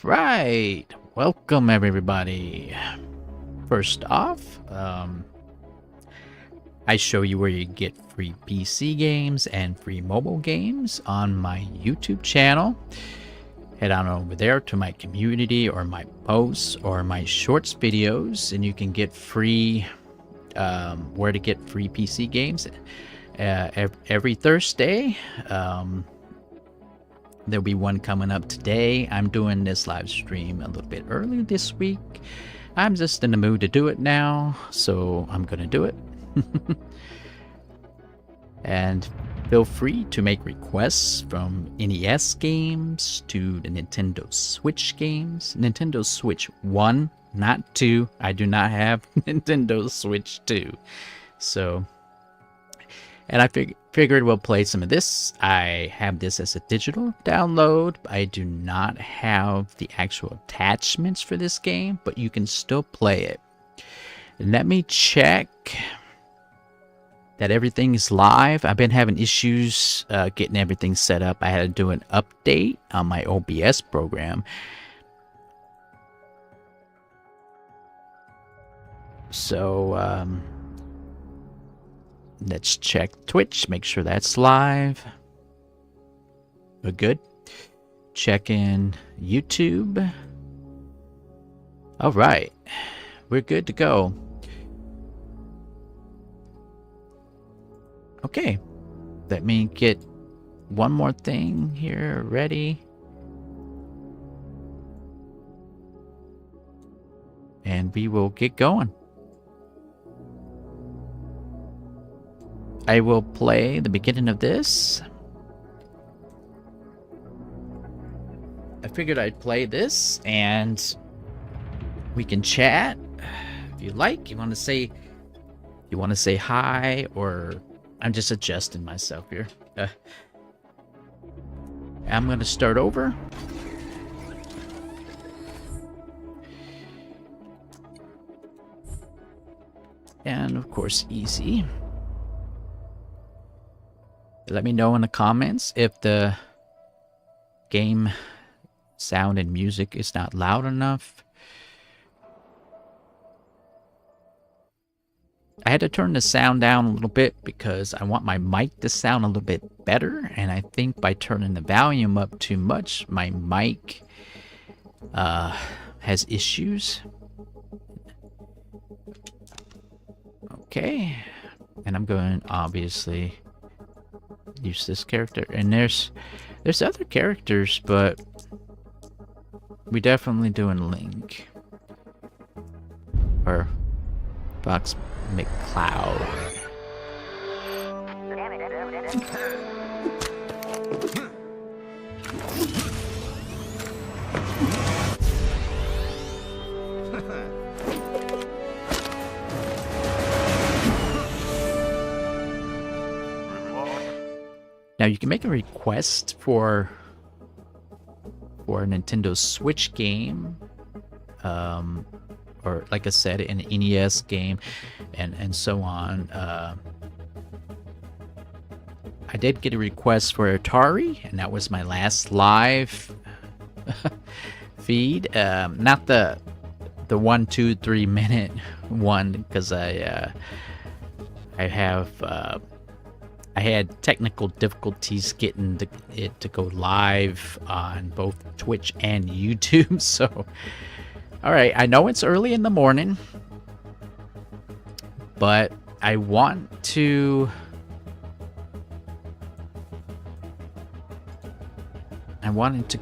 Right, welcome everybody. First off, I show you where you get free PC games and free mobile games on my YouTube channel. Head on over there to my community or my posts or my shorts videos, and you can get free where to get free PC games every Thursday. There'll be one coming up today. I'm doing this live stream a little bit early this week. I'm just in the mood to do it now, so I'm gonna do it. And feel free to make requests from NES games to the Nintendo Switch games. Nintendo Switch 1, not 2. I do not have Nintendo Switch 2. So, and I figured we'll play some of this. I have this as a digital download. I do not have the actual attachments for this game, but you can still play it. Let me check that everything is live. I've been having issues getting everything set up. I had to do an update on my OBS program. So, let's check Twitch, make sure that's live. We're good. Check in YouTube. All right, we're good to go. Okay, let me get one more thing here ready. And we will get going. I will play the beginning of this. I figured I'd play this and we can chat if you like. You want to say hi, or I'm just adjusting myself here. I'm going to start over. And of course, easy. Let me know in the comments if the game sound and music is not loud enough. I had to turn the sound down a little bit because I want my mic to sound a little bit better, and I think by turning the volume up too much, my mic has issues. Okay, and I'm going obviously use this character, and there's other characters, but we definitely doing Link or Fox McCloud. Now you can make a request for a Nintendo Switch game, or like I said, an NES game, and so on. I did get a request for Atari, and that was my last live feed. Not the 1, 2, 3 minute one, because I had technical difficulties getting it to go live on both Twitch and YouTube. So, all right, I know it's early in the morning, but I wanted to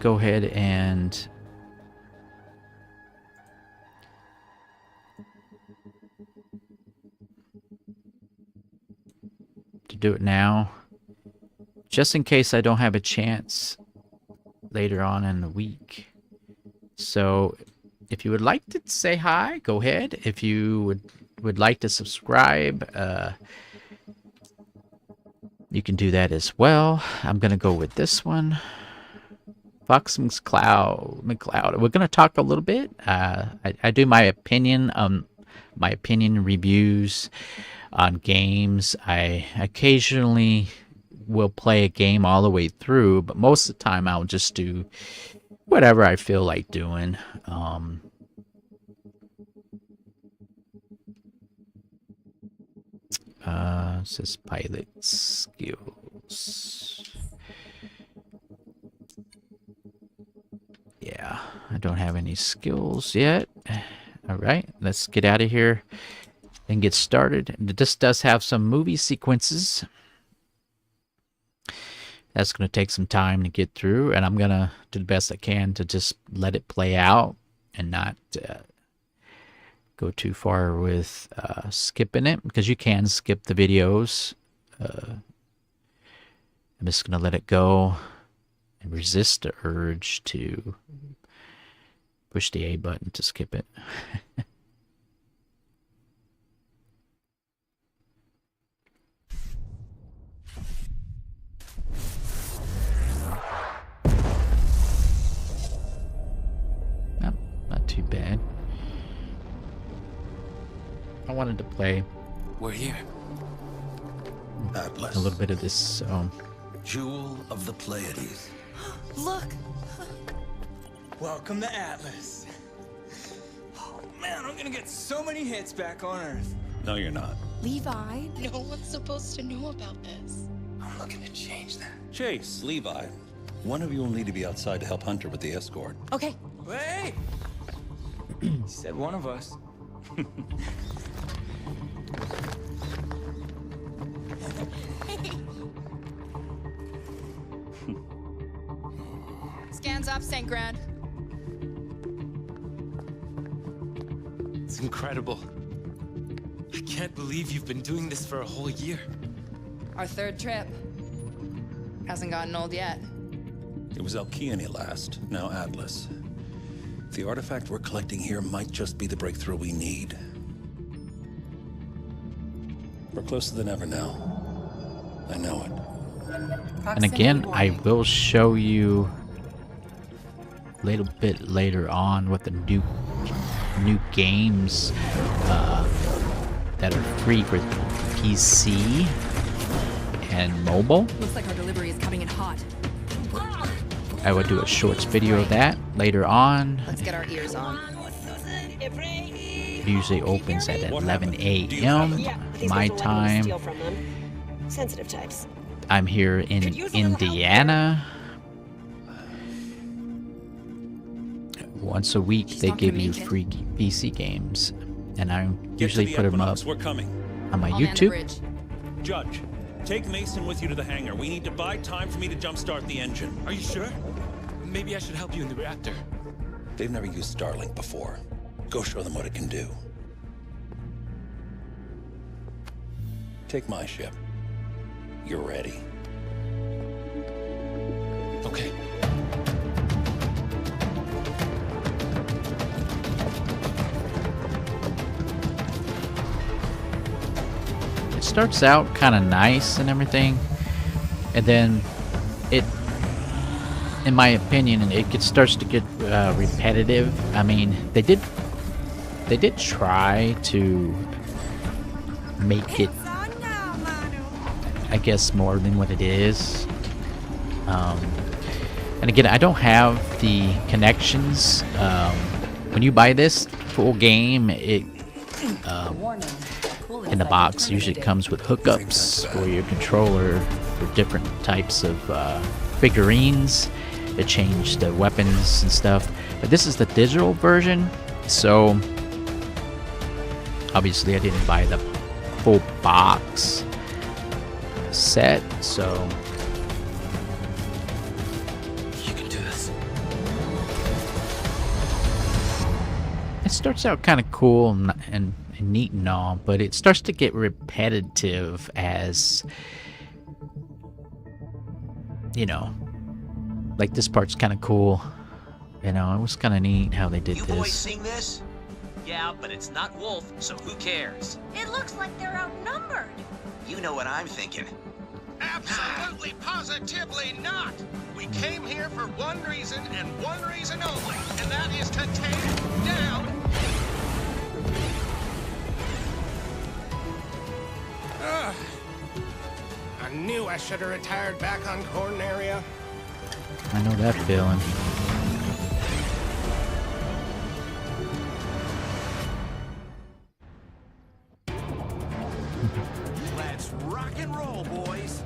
go ahead and do it now, just in case I don't have a chance later on in the week. So if you would like to say hi, go ahead. If you would like to subscribe, you can do that as well. I'm gonna go with this one, Fox McCloud. We're gonna talk a little bit. I do my opinion reviews on games. I occasionally will play a game all the way through, but most of the time I'll just do whatever I feel like doing. It says pilot skills. Yeah, I don't have any skills yet. All right, let's get out of here and get started. This does have some movie sequences. That's going to take some time to get through, and I'm going to do the best I can to just let it play out and not go too far with skipping it, because you can skip the videos. I'm just going to let it go and resist the urge to push the A button to skip it. Not too bad. I wanted to play. We're here. Atlas, A little bit of this. jewel of the Pleiades. Look! Welcome to Atlas. Oh man, I'm gonna get so many hits back on Earth. No, you're not. Levi? No one's supposed to know about this. I'm looking to change that. Chase, Levi, one of you will need to be outside to help Hunter with the escort. Okay. Hey! He said one of us. Scans up, St. Grand. It's incredible. I can't believe you've been doing this for a whole year. Our third trip. Hasn't gotten old yet. It was Alkeane last, now Atlas. The artifact we're collecting here might just be the breakthrough we need. We're closer than ever now. I know it. And again, I will show you a little bit later on what the new games that are free for PC and mobile. Looks like our delivery is coming in hot. I will do a shorts video of that later on. Let's get our ears on. It usually opens at 11 a.m. my time. Steal from them. Sensitive types. I'm here in Indiana. Once a week they give you free PC games, and I usually put them up We're coming. on my I'll man the YouTube. bridge. Judge, take Mason with you to the hangar. We need to buy time for me to jumpstart the engine. Are you sure? Maybe I should help you in the reactor. They've never used Starlink before. Go show them what it can do. Take my ship. You're ready. Okay. It starts out kind of nice and everything, and then it, in my opinion, starts to get repetitive. I mean, they did try to make it, I guess, more than what it is. And again, I don't have the connections. When you buy this full game, it in the box usually comes with hookups for your controller for different types of figurines to change the weapons and stuff. But this is the digital version, so obviously I didn't buy the full box set, so You can do this. it starts out kind of cool and neat and all, but it starts to get repetitive as, you know, like this part's kind of cool. You know, it was kind of neat how they did You boys this. seen this? Yeah, but it's not Wolf, so who cares? It looks like they're outnumbered. You know what I'm thinking. Absolutely, positively not! We came here for one reason and one reason only, and that is to take down... I knew I should have retired back on Corn area. I know that feeling. and roll, boys.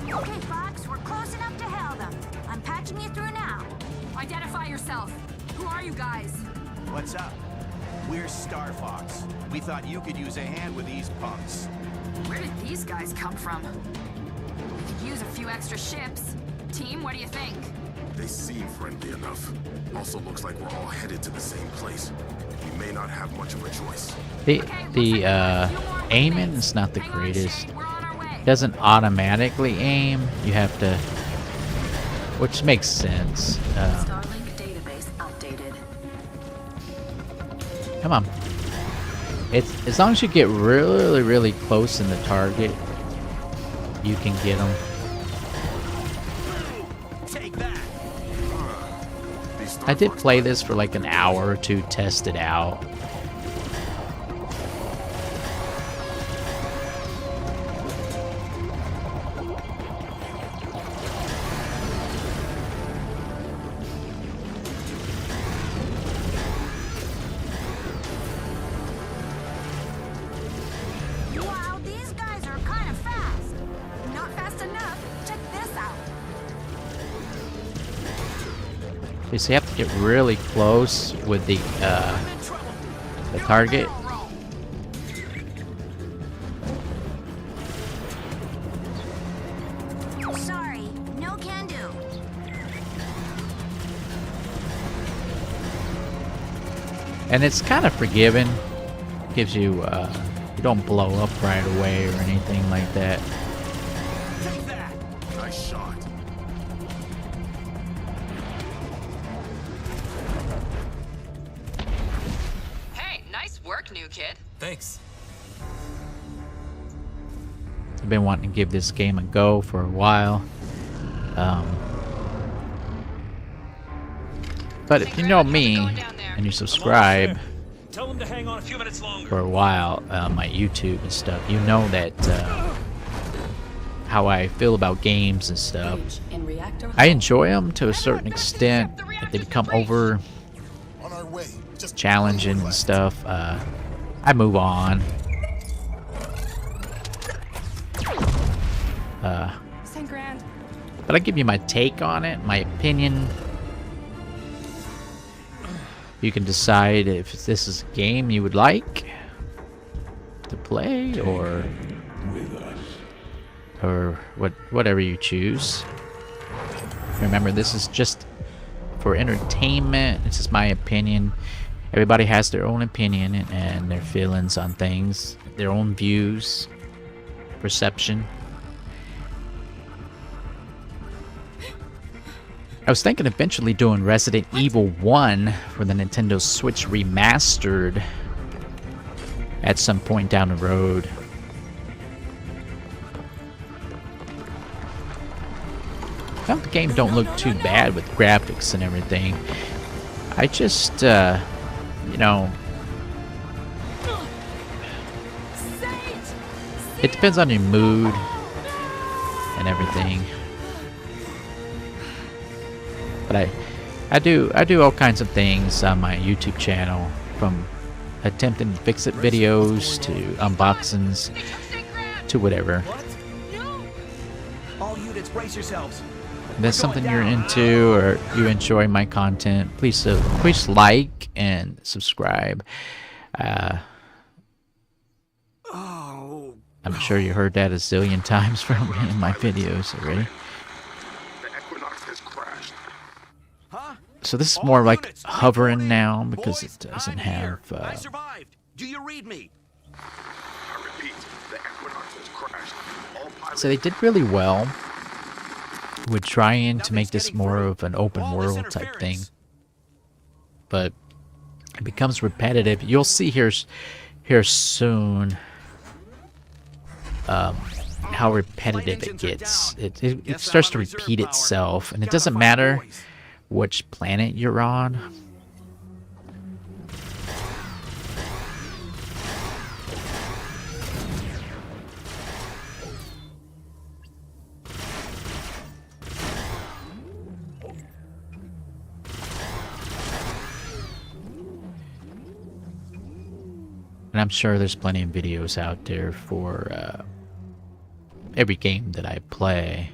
Okay, Fox, we're close enough to hail them. I'm patching you through now. Identify yourself. Who are you guys? What's up? We're Star Fox. We thought you could use a hand with these punks. Where did these guys come from? We could use a few extra ships. Team, what do you think? They seem friendly enough. Also looks like we're all headed to the same place. We may not have much of a choice. The aiming is not the greatest. It doesn't automatically aim. You have to, which makes sense. Starlink database updated. Come on. It's as long as you get really, really close in the target, you can get them. Take that. I did play this for like an hour or two, test it out. Wow, these guys are kind of fast. Not fast enough. Check this out. Okay, so you have to get really close with the target. Sorry, no can do. And it's kind of forgiving. Gives you, you don't blow up right away or anything like that. Take that. Nice shot. Hey, nice work, new kid. Thanks. I've been wanting to give this game a go for a while. But if you know me and you subscribe Tell them to hang on a few minutes longer. for a while, my YouTube and stuff, you know that how I feel about games and stuff. I enjoy them to a certain extent. If they become over On our way. Just challenging and stuff, I move on. $10,000. But I give you my take on it, my opinion. You can decide if this is a game you would like to play, or whatever you choose. Remember, this is just for entertainment. This is my opinion. Everybody has their own opinion and their feelings on things, their own views, perception. I was thinking eventually doing Resident Evil 1 for the Nintendo Switch Remastered at some point down the road. Well, the game don't look too bad with graphics and everything. I just, you know, it depends on your mood and everything. But I do all kinds of things on my YouTube channel, from attempting to fix it videos to unboxings to whatever. All units, brace yourselves. If that's something you're into or you enjoy my content, please like and subscribe. I'm sure you heard that a zillion times from me in my videos already. So this is more like hovering now because it doesn't have. I survived. Do you read me? I repeat, the Equinox has crashed. So they did really well with trying to make this more of an open world type thing, but it becomes repetitive. You'll see here soon how repetitive it gets. It starts to repeat itself, and it doesn't matter which planet you're on. And I'm sure there's plenty of videos out there for every game that I play.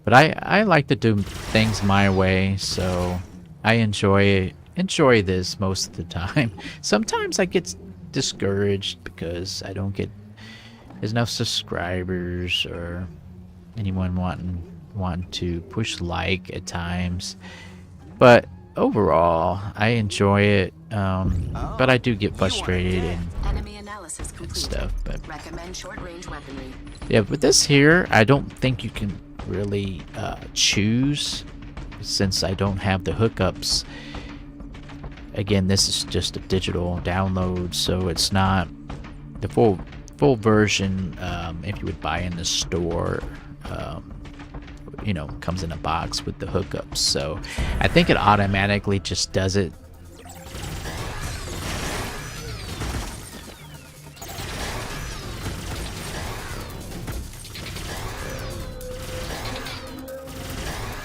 But I like to do things my way, so I enjoy this most of the time. Sometimes I get discouraged because I don't get enough subscribers or anyone wanting to push like at times. But overall, I enjoy it. But I do get frustrated and stuff. But Recommend short-range weaponry. yeah, but this here, I don't think you can really choose, since I don't have the hookups. Again, this is just a digital download, so it's not the full version. If you would buy in the store, you know, comes in a box with the hookups. So I think it automatically just does it.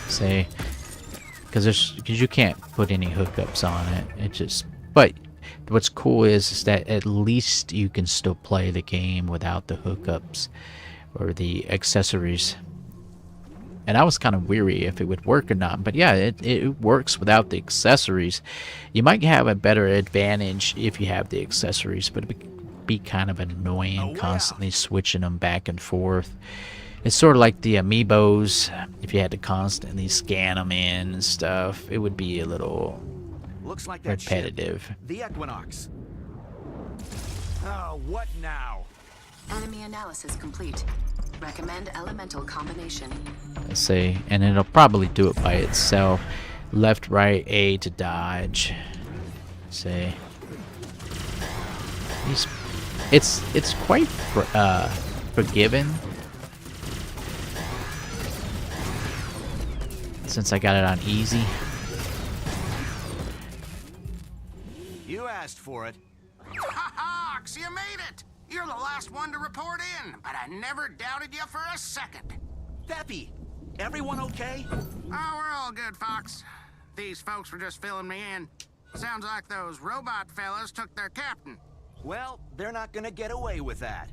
Say, because you can't put any hookups on it. It just, but what's cool is that at least you can still play the game without the hookups or the accessories. And I was kind of weary if it would work or not, but yeah, it works without the accessories. You might have a better advantage if you have the accessories, but it'd be kind of annoying constantly switching them back and forth. It's sort of like the amiibos. If you had to constantly scan them in and stuff, it would be a little Looks like that repetitive. Ship, the Equinox. Oh, what now? Enemy analysis complete. Recommend elemental combination. Let's see, and it'll probably do it by itself. Left, right, A to dodge. Say, it's quite forgiving. Since I got it on easy. You asked for it. Ha-ha! You made it! You're the last one to report in, but I never doubted you for a second. Peppy, everyone okay? Oh, we're all good, Fox. These folks were just filling me in. Sounds like those robot fellas took their captain. Well, they're not gonna get away with that.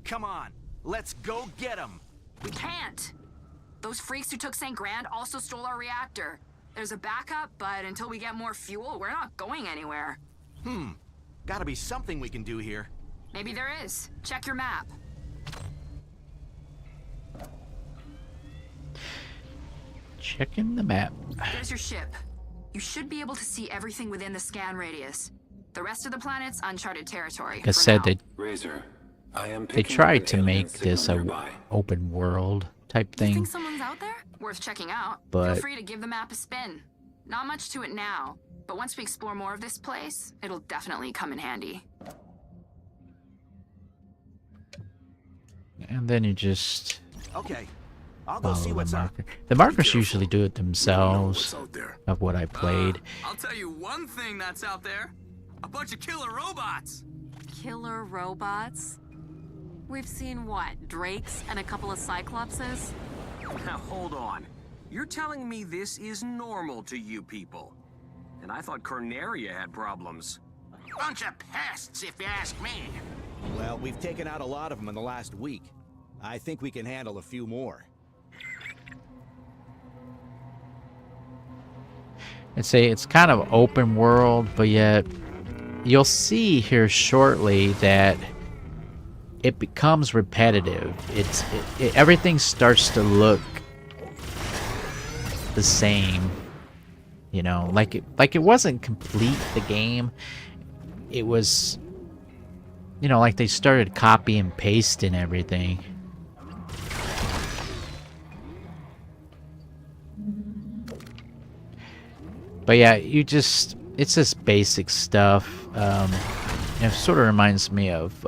Come on, let's go get them. We can't. Those freaks who took St. Grand also stole our reactor. There's a backup, but until we get more fuel, we're not going anywhere. Gotta be something we can do here. Maybe there is. Check your map. Checking the map. There's your ship. You should be able to see everything within the scan radius. The rest of the planet's uncharted territory. Like I said, Razor, I am they tried to make this a open world type You thing. think someone's out there? Worth checking out. But feel free to give the map a spin. Not much to it now, but once we explore more of this place, it'll definitely come in handy. And then you just Okay, I'll go see follow what's the up. marker. The markers usually do it themselves of what I played. I'll tell you one thing that's out there. A bunch of killer robots. Killer robots? We've seen what, Drakes and a couple of Cyclopses? Now hold on. You're telling me this is normal to you people? And I thought Corneria had problems. Bunch of pests, if you ask me. Well, we've taken out a lot of them in the last week. I think we can handle a few more. I'd say it's kind of open world, but yet you'll see here shortly that it becomes repetitive. Everything starts to look the same, you know, like it wasn't complete, the game. It was, you know, like they started copy and pasting everything. But yeah, it's just basic stuff. It sort of reminds me of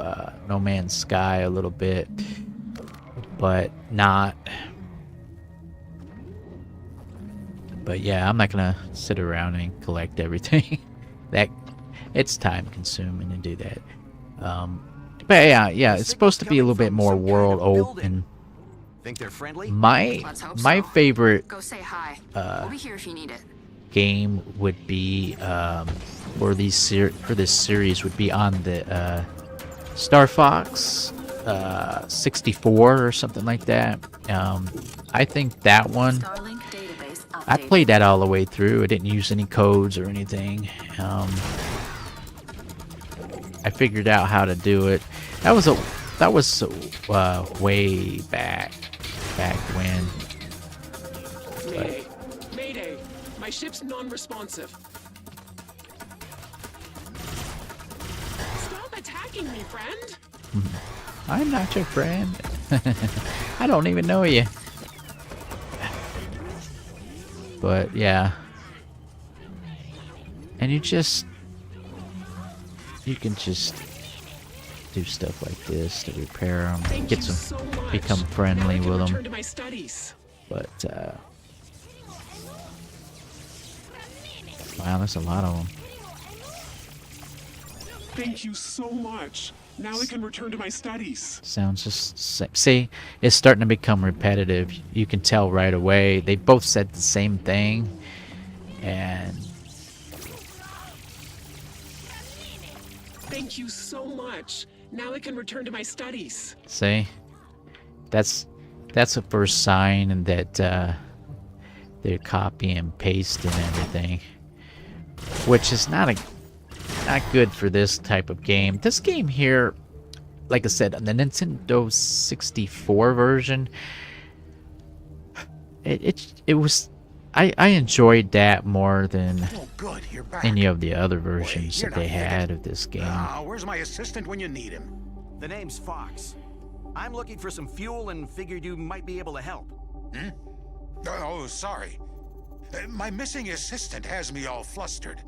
No Man's Sky a little bit, but not. But yeah, I'm not gonna sit around and collect everything. It's time consuming to do that. But yeah, it's supposed to be a little bit more world open. Think they're friendly? My favorite Go say hi. We'll be here if you need it. game would be for this series would be on the Star Fox 64 or something like that. I think that one. Starlink database I updated. played that all the way through. I didn't use any codes or anything. I figured out how to do it. That was way back when. Mayday! Mayday! My ship's non-responsive. Stop attacking me, friend! I'm not your friend. I don't even know you. But yeah. And you can just do stuff like this to repair them, get some, become friendly with them. But wow, there's a lot of them. Thank you so much. Now I can return to my studies. Sounds just see, it's starting to become repetitive. You can tell right away. They both said the same thing, and thank you so much. Now I can return to my studies. see, that's a first sign that they're copy and paste and everything, which is not good for this type of game. This game here, like I said, on the Nintendo 64 version, it was I enjoyed that more than any of the other versions that they had of this game. Where's my assistant when you need him? The name's Fox. I'm looking for some fuel and figured you might be able to help. Hmm? Oh, sorry. My missing assistant has me all flustered.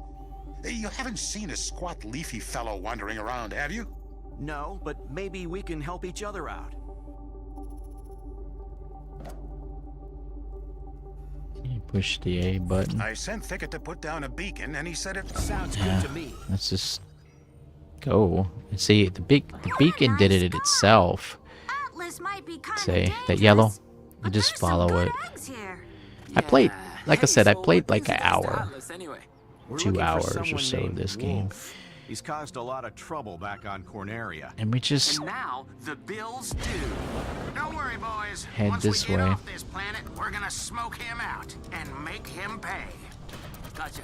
You haven't seen a squat, leafy fellow wandering around, have you? No, but maybe we can help each other out. You push the A button. I sent Thicket to put down a beacon, and he said it sounds Yeah, good to me. let's just go and see. The beacon did it itself. Atlas might be kind Say of that yellow. You just follow it. I played, like I said, I played like an hour, We're 2 looking for hours or someone so of named this game. Wolf. He's caused a lot of trouble back on Corneria. And we just And now the bills due. Don't worry, boys. head Once this we get way. off this planet, we're gonna smoke him out and make him pay. Gotcha.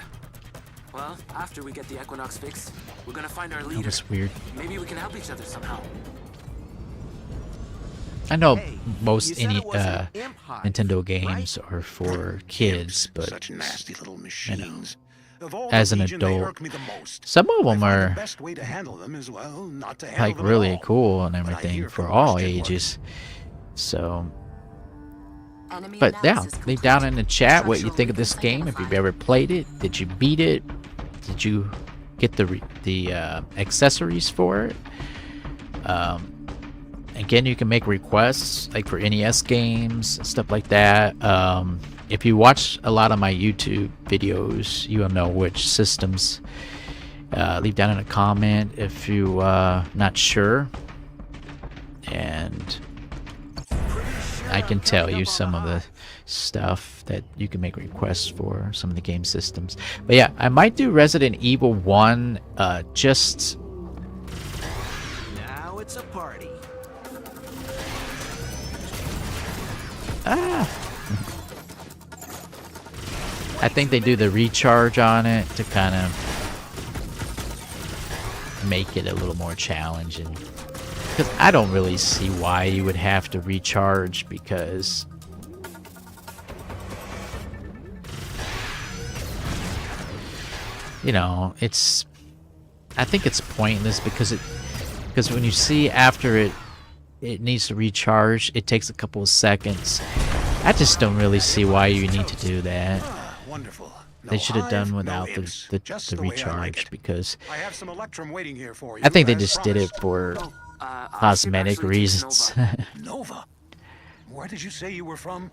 Well, after we get the Equinox fixed, we're gonna find our leader. That was weird. Maybe we can help each other somehow. I know Hey, most you said it was an imp hive, Nintendo games are for kids, but such nasty little you know, machines. Of all as the an Legion, they adult, irk me the most. some of them I find are the best way to handle them is, well, not to handle like them really at all. cool and But I everything hear for from all worse didn't work. ages. So, Enemy but yeah, analysis leave complete. down in the chat what you Structural think of this weakness game. If you've identified. ever played it, did you beat it? Did you get the accessories for it? Again, you can make requests like for NES games, stuff like that. If you watch a lot of my YouTube videos, you'll know which systems. Leave down in a comment if you not sure, and I can tell you some of the stuff that you can make requests for, some of the game systems. But yeah, I might do Resident Evil 1 just... Now it's a party. I think they do the recharge on it to kind of make it a little more challenging. Because I don't really see why you would have to recharge, because you know, I think it's pointless, because when you see after it needs to recharge, it takes a couple of seconds. I just don't really see why you need to do that. Wonderful. They should have done without the Just the way I like recharge, it. because I have some Electrum waiting here for you. I think they as just did it promised. for Our ship cosmetic actually takes reasons. Nova. Nova. Where did you say you were from?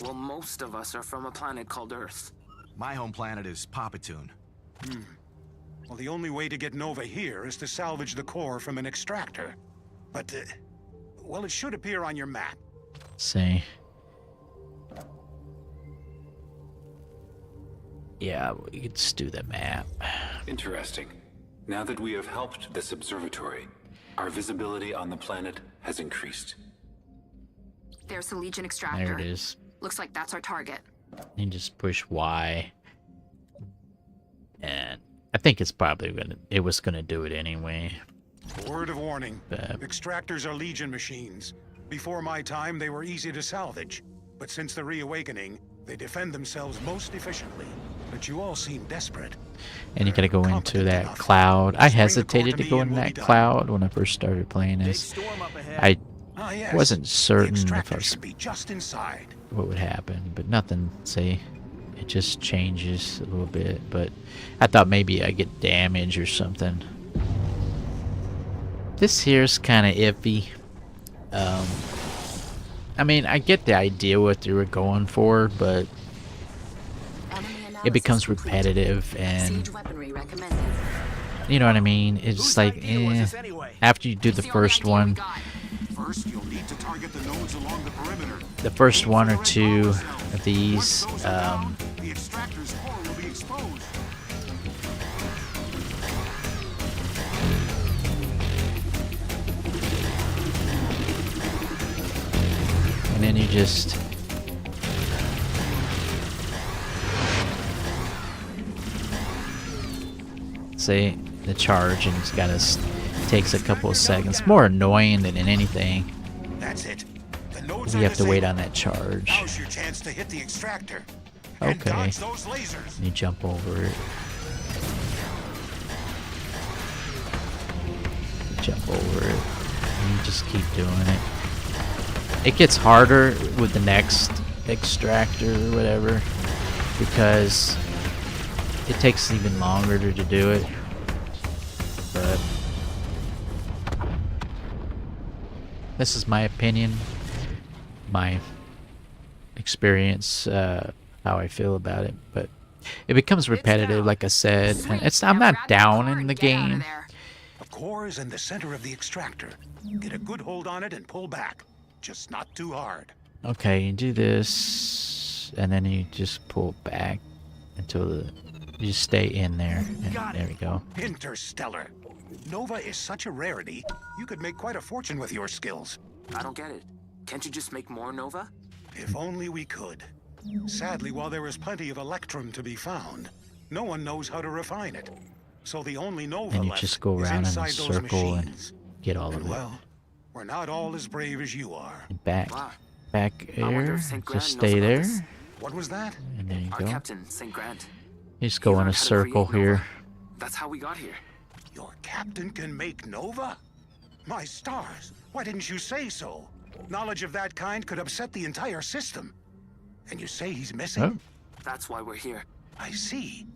Well, most of us are from a planet called Earth. My home planet is Papatoon. Well, the only way to get Nova here is to salvage the core from an extractor. But, well, it should appear on your map. See. Yeah, we could just do the map. Interesting. Now that we have helped this observatory, our visibility on the planet has increased. There's the Legion extractor. There it is. Looks like that's our target. You just push Y. And I think it's probably gonna do it anyway. A word of warning. But Extractors are Legion machines. Before my time, they were easy to salvage. But since the reawakening, they defend themselves most efficiently. But you all seem desperate. and you gotta go into that cloud. I hesitated to go in that cloud when I first started playing this. I wasn't certain if I was, just inside. what would happen, but nothing. See, it just changes a little bit. But I thought maybe I get damage or something. This here's kind of iffy. I mean, I get the idea what they were going for, but it becomes repetitive, and you know what I mean? It's like, after you do the first one, the first one or two of these, and then you just say the charge, and it's gotta takes a couple of seconds. More annoying than in anything. That's it. The nodes You have to wait on that charge. Now's your chance to hit the extractor. Okay. Dodge those lasers. You jump over it. Jump over it. And you just keep doing it. It gets harder with the next extractor or whatever, because it takes even longer to do it. But this is my opinion, my experience, how I feel about it. But it becomes repetitive, like I said, and I'm not down in the game. The core is in the center of the extractor. Get a good hold on it and pull back. Just not too hard. Okay, you do this, and then you just pull back until you just stay in there. And there we go. Interstellar. Nova is such a rarity, you could make quite a fortune with your skills. I don't get it. Can't you just make more Nova? If only we could. Sadly, while there is plenty of Electrum to be found, no one knows how to refine it. So the only Nova And you left just go is around in a inside those circle and machines. get all of And it. well, we're not all as brave as you are. And back I wonder here, if St. Grant just knows stay about there, this. What was that? and there you Our go. captain, St. Grant. You just go in a learned how to circle create here. Nova. That's how we got here. Your captain can make Nova? My stars, why didn't you say so? Knowledge of that kind could upset the entire system. And you say he's missing? Oh. That's why we're here. I see.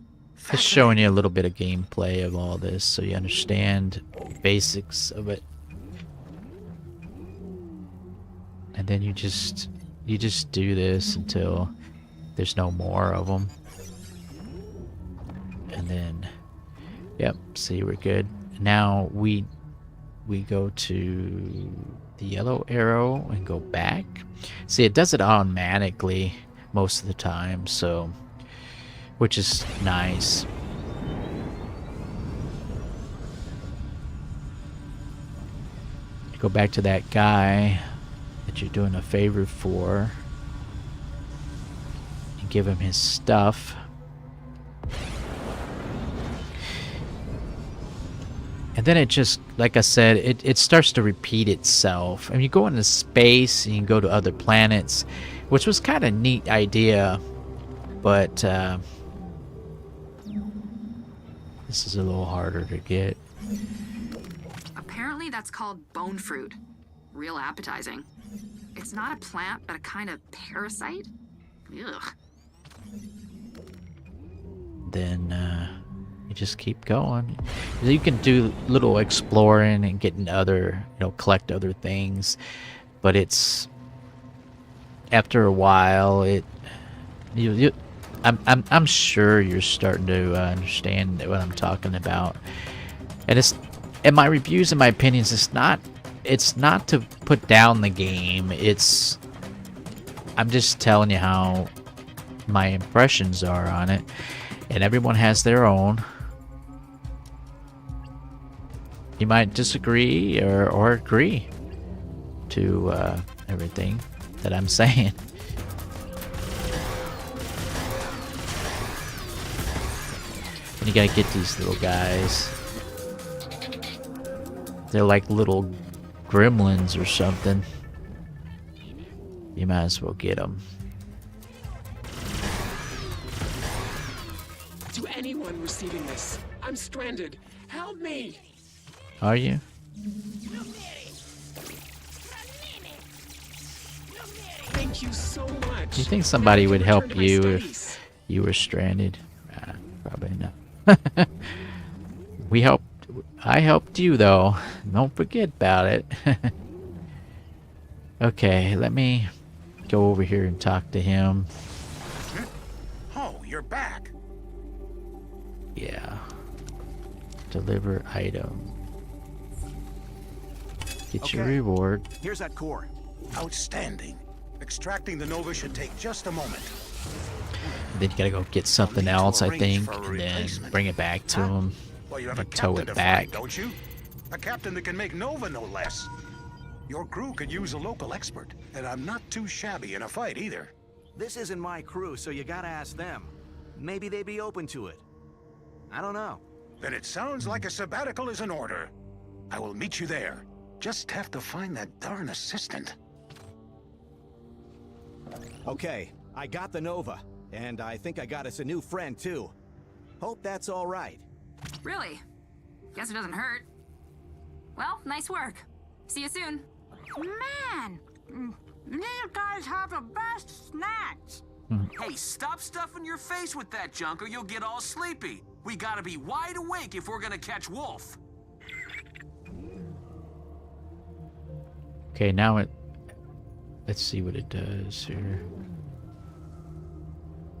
Just showing you a little bit of gameplay of all this, so you understand the basics of it. And then you just do this until there's no more of them. And then, yep, see, we're good. Now we go to the yellow arrow and go back. See, it does it automatically most of the time, so, which is nice. Go back to that guy that you're doing a favor for and give him his stuff. And then it just, like I said, it starts to repeat itself. And you go into space and you can go to other planets, which was kind of a neat idea, but this is a little harder to get. Apparently that's called bone fruit. Real appetizing. It's not a plant, but a kind of parasite. Ugh. Then you just keep going. You can do little exploring and getting other, collect other things, but it's after a while I'm sure you're starting to understand what I'm talking about. And my reviews and my opinions, it's not to put down the game. I'm just telling you how my impressions are on it. And everyone has their own. You might disagree or agree to everything that I'm saying. And you gotta get these little guys. They're like little gremlins or something. You might as well get them. To anyone receiving this, I'm stranded. Help me! Are you? Thank you so much. Do you think somebody would help you if you were stranded? Probably not. I helped you though. Don't forget about it. Okay, let me go over here and talk to him. Oh, you're back. Yeah. Deliver item. Get your reward. Here's that core. Outstanding. Extracting the Nova should take just a moment. Then you gotta go get something else, I think, and then bring it back to him. Well, you have a And tow captain it to back. find, don't you? A captain that can make Nova, no less. Your crew could use a local expert, and I'm not too shabby in a fight either. This isn't my crew, so you gotta ask them. Maybe they'd be open to it. I don't know. Then it sounds like a sabbatical is in order. I will meet you there. Just have to find that darn assistant. Okay, I got the Nova, and I think I got us a new friend too. Hope that's all right. Really? Guess it doesn't hurt. Well, nice work. See you soon. Man, these guys have the best snacks. Hey, stop stuffing your face with that junk or you'll get all sleepy. We gotta be wide awake if we're gonna catch Wolf. Okay, now let's see what it does here.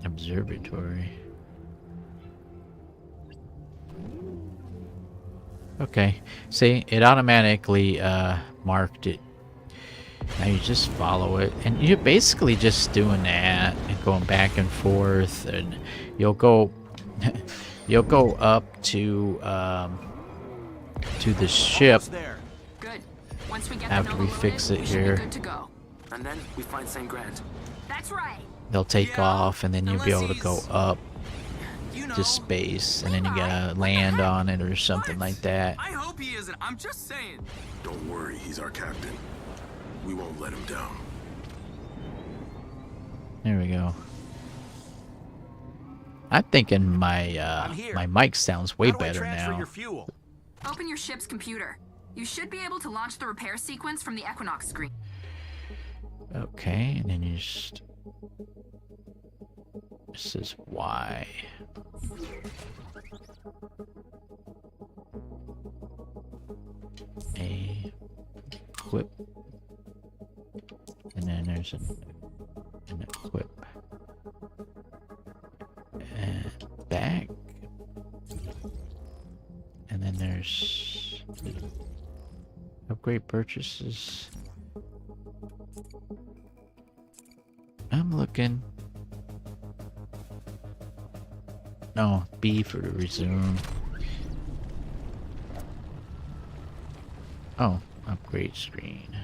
Observatory. Okay, see, it automatically marked it. Now you just follow it, and you're basically just doing that and going back and forth, and you'll go up to the ship. Good. Once we get After we fix it here, good to go. And then we find St. Grant. That's right. they'll take off, and then you'll be able to go up to space, and then you gotta land on it or something like that. I hope he isn't. I'm just saying. Don't worry, he's our captain. We won't let him down. There we go. I'm thinking my my mic sounds way better now. Open your ship's computer. You should be able to launch the repair sequence from the Equinox screen. Okay, and then you just... This is Y. A equip. And then there's an equip. And back. And then there's upgrade purchases. I'm looking. No, B for the resume. Oh, upgrade screen.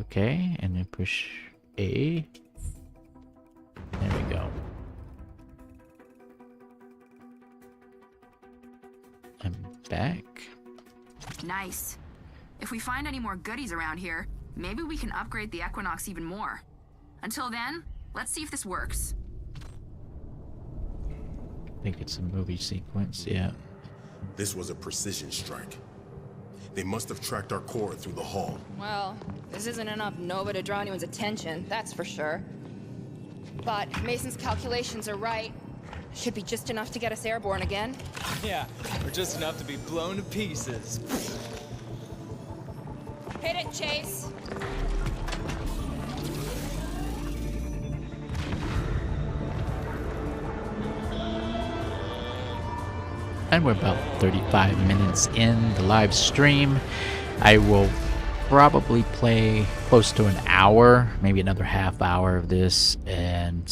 Okay, and then push A. There we go. I'm back. Nice. If we find any more goodies around here, maybe we can upgrade the Equinox even more. Until then, let's see if this works. I think it's a movie sequence, yeah. This was a precision strike. They must have tracked our core through the hull. Well, this isn't enough Nova to draw anyone's attention, that's for sure. But Mason's calculations are right. Should be just enough to get us airborne again. Yeah, or just enough to be blown to pieces. Hit it, Chase! And we're about 35 minutes in the live stream. I will probably play close to an hour, maybe another half hour of this, and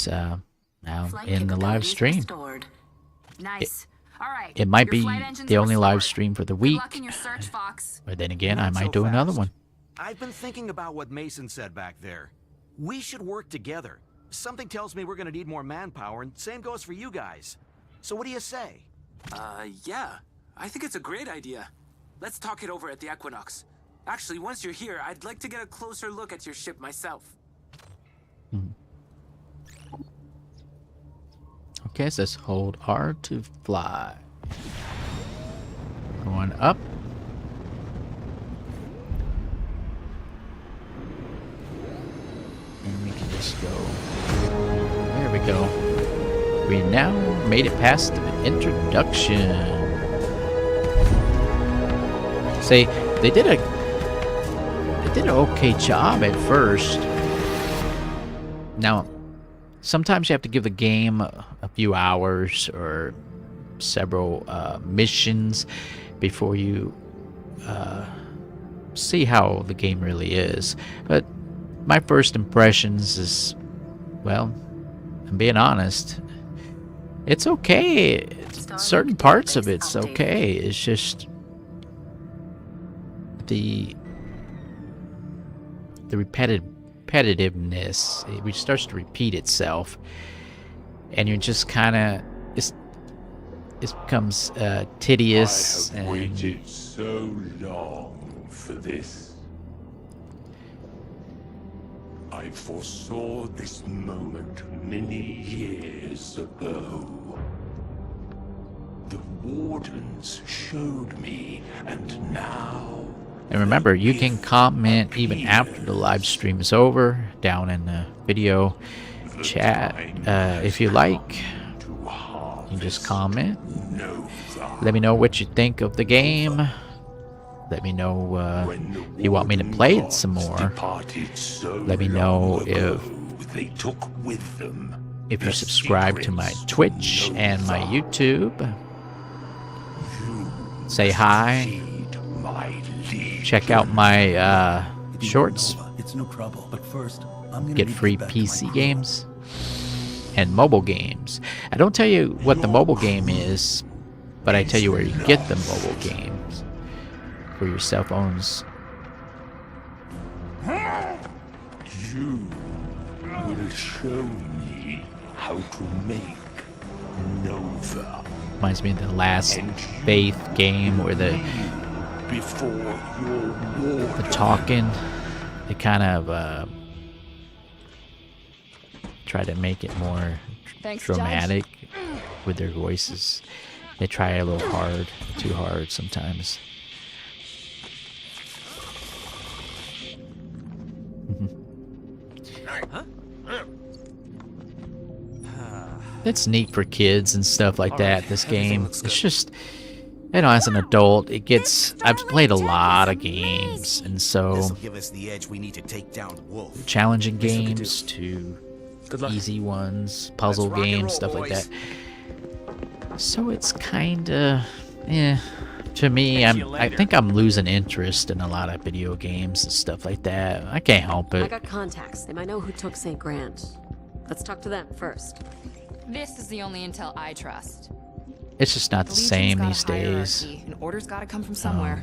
now Flight in the live capabilities stream. restored. Nice. All right. It might your be flight engines the only live restored. stream for the Good week. luck in your search, Fox. But then again, I Not might so do another fast. one. I've been thinking about what Mason said back there. We should work together. Something tells me we're gonna need more manpower, and same goes for you guys. So what do you say? Yeah. I think it's a great idea. Let's talk it over at the Equinox. Actually, once you're here, I'd like to get a closer look at your ship myself. Okay, it says hold R to fly. Going up. And we can just go. There we go. We now made it past the introduction. Say, they did an okay job at first. Now, sometimes you have to give the game a few hours or several missions before you see how the game really is. But my first impressions is, well, I'm being honest, it's okay. Certain parts of it's okay. It's just the repetitiveness. It starts to repeat itself, and you're just kind of it becomes tedious. I have waited so long for this. I foresaw this moment many years ago. The Wardens showed me, and now... And remember, you can comment even after the live stream is over, down in the video chat. If you like, you can just comment. Let me know what you think of the game. Let me know if you want me to play it some more. Let me know if you subscribe to my Twitch and my YouTube. Say hi. Check out my shorts. It's no trouble, but first, I'm gonna Get free PC games and mobile games. I don't tell you what the mobile game is, but I tell you where you get the mobile games for your cell phones. You will show me how to make Nova. Reminds me of the last Faith game where the talking, they kind of try to make it more dramatic with their voices. They try a little hard, too hard sometimes. It's neat for kids and stuff like that. This game, it's just, you know, as an adult, it gets. I've played a lot of games, and so Give us the edge we need to take down Wolf. challenging games to easy ones, puzzle games, stuff like that. So it's kind of, to me, I think I'm losing interest in a lot of video games and stuff like that. I can't help I it. got contacts. They might know who took St. Grant. Let's talk to them first. This is the only intel I trust. It's just not the same these days. An order's gotta come from somewhere.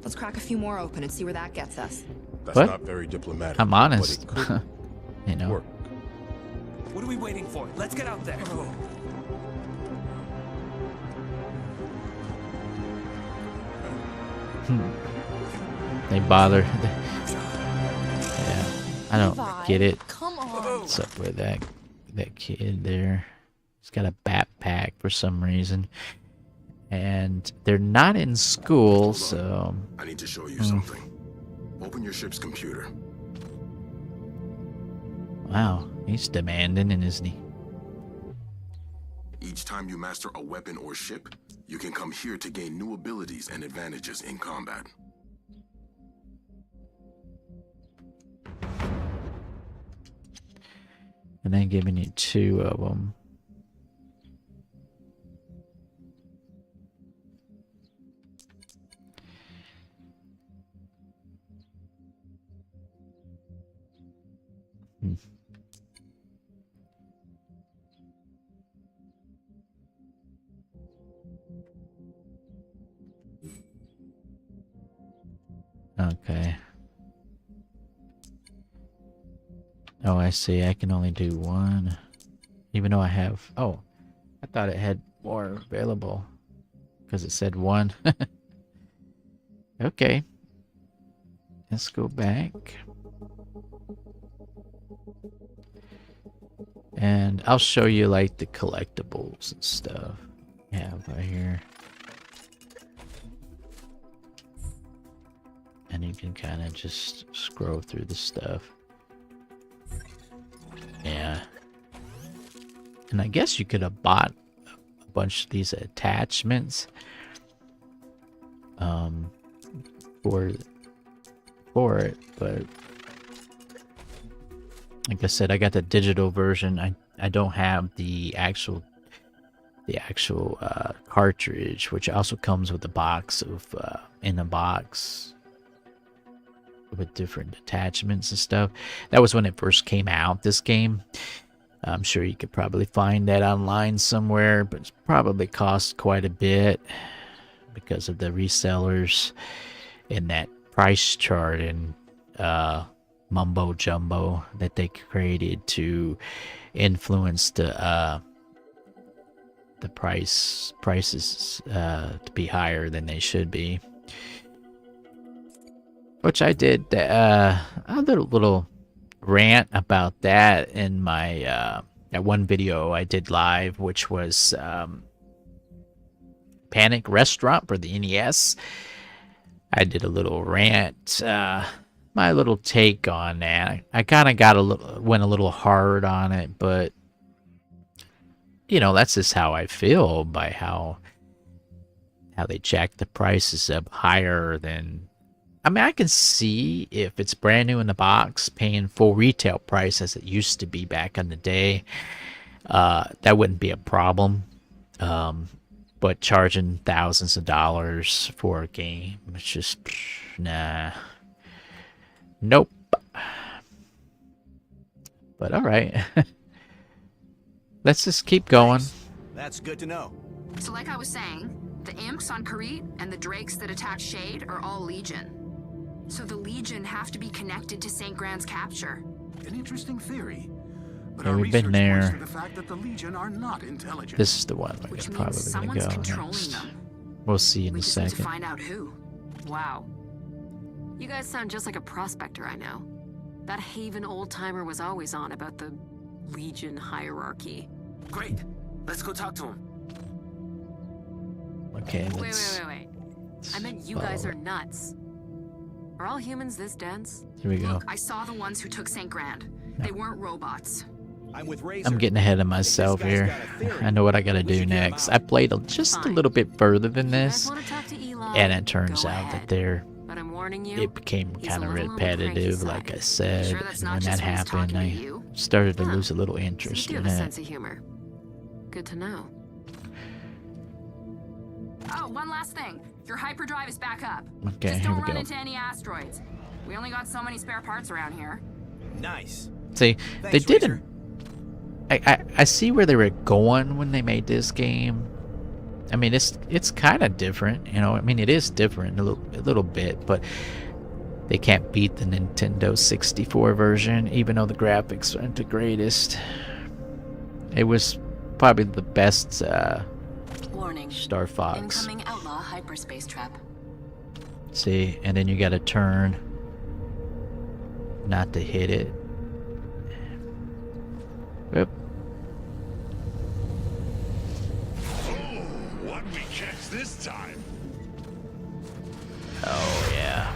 Let's crack a few more open and see where that gets us. That's What? not very diplomatic. I'm honest. but it could You know. work. What are we waiting for? Let's get out there. They bother. Yeah, I don't get it. Come on. What's up with that kid there? He's got a backpack for some reason, and they're not in school, so. I need to show you something. Open your ship's computer. Wow, he's demanding, isn't he? Each time you master a weapon or ship, you can come here to gain new abilities and advantages in combat. And then giving you 2 of them. Okay. Oh, I see. I can only do one. Even though I have... Oh, I thought it had more available. Because it said one. Okay. Let's go back. And I'll show you like the collectibles and stuff I have right here. And you can kind of just scroll through the stuff. Yeah. And I guess you could have bought a bunch of these attachments for it, but like I said, I got the digital version. I don't have the actual cartridge, which also comes with a box of in a box with different attachments and stuff. That was when it first came out, this game. I'm sure you could probably find that online somewhere, but it's probably cost quite a bit because of the resellers and that price chart and mumbo jumbo that they created to influence the prices to be higher than they should be. Which I did a little rant about that in my that one video I did live, which was Panic Restaurant for the NES. I did a little rant, my little take on that. I kind of went a little hard on it, but you know, that's just how I feel by how they jack the prices up higher than. I mean, I can see if it's brand new in the box, paying full retail price as it used to be back in the day. That wouldn't be a problem. But charging thousands of dollars for a game, it's just, nah. Nope. But alright. Let's just keep going. That's good to know. So like I was saying, the imps on Karit and the drakes that attack Shade are all Legion. So the Legion have to be connected to St. Grand's capture. An interesting theory. But Yeah, our we've been research there. points to the fact that the Legion are not intelligent. This is the one we're Which probably means going to someone's go controlling next. them. We'll see in We a just need to second. find out who. Wow. You guys sound just like a prospector I know. That Haven old-timer was always on about the Legion hierarchy. Great. Let's go talk to him. Okay, Wait. let's... I meant you guys are nuts. Are all humans this dense? Here we go. Look, I saw the ones who took St. Grand. They weren't robots. I'm with Razor. I'm getting ahead of myself here. I know what I gotta do next. I played just a little bit further than this, and it turns out that But I'm warning you, it became he's kind a of little on the cranky repetitive, side. like I said. Sure that's And not when just that when he's happened, talking to I you? started to Huh. lose a little So you interest do in have a it. sense of humor. Good to know. Oh, one last thing. Your hyperdrive is back up. Okay, Just here don't we run go. into any asteroids. We only got so many spare parts around here. Nice. See, Thanks, they didn't. Razor. I see where they were going when they made this game. I mean, it's kind of different, you know. I mean, it is different a little bit, but they can't beat the Nintendo 64 version, even though the graphics aren't the greatest. It was probably the best Warning. Star Fox. Incoming outlaw hyperspace trap. See, and then you got to turn not to hit it. Whoop. What we catch this time? Oh yeah.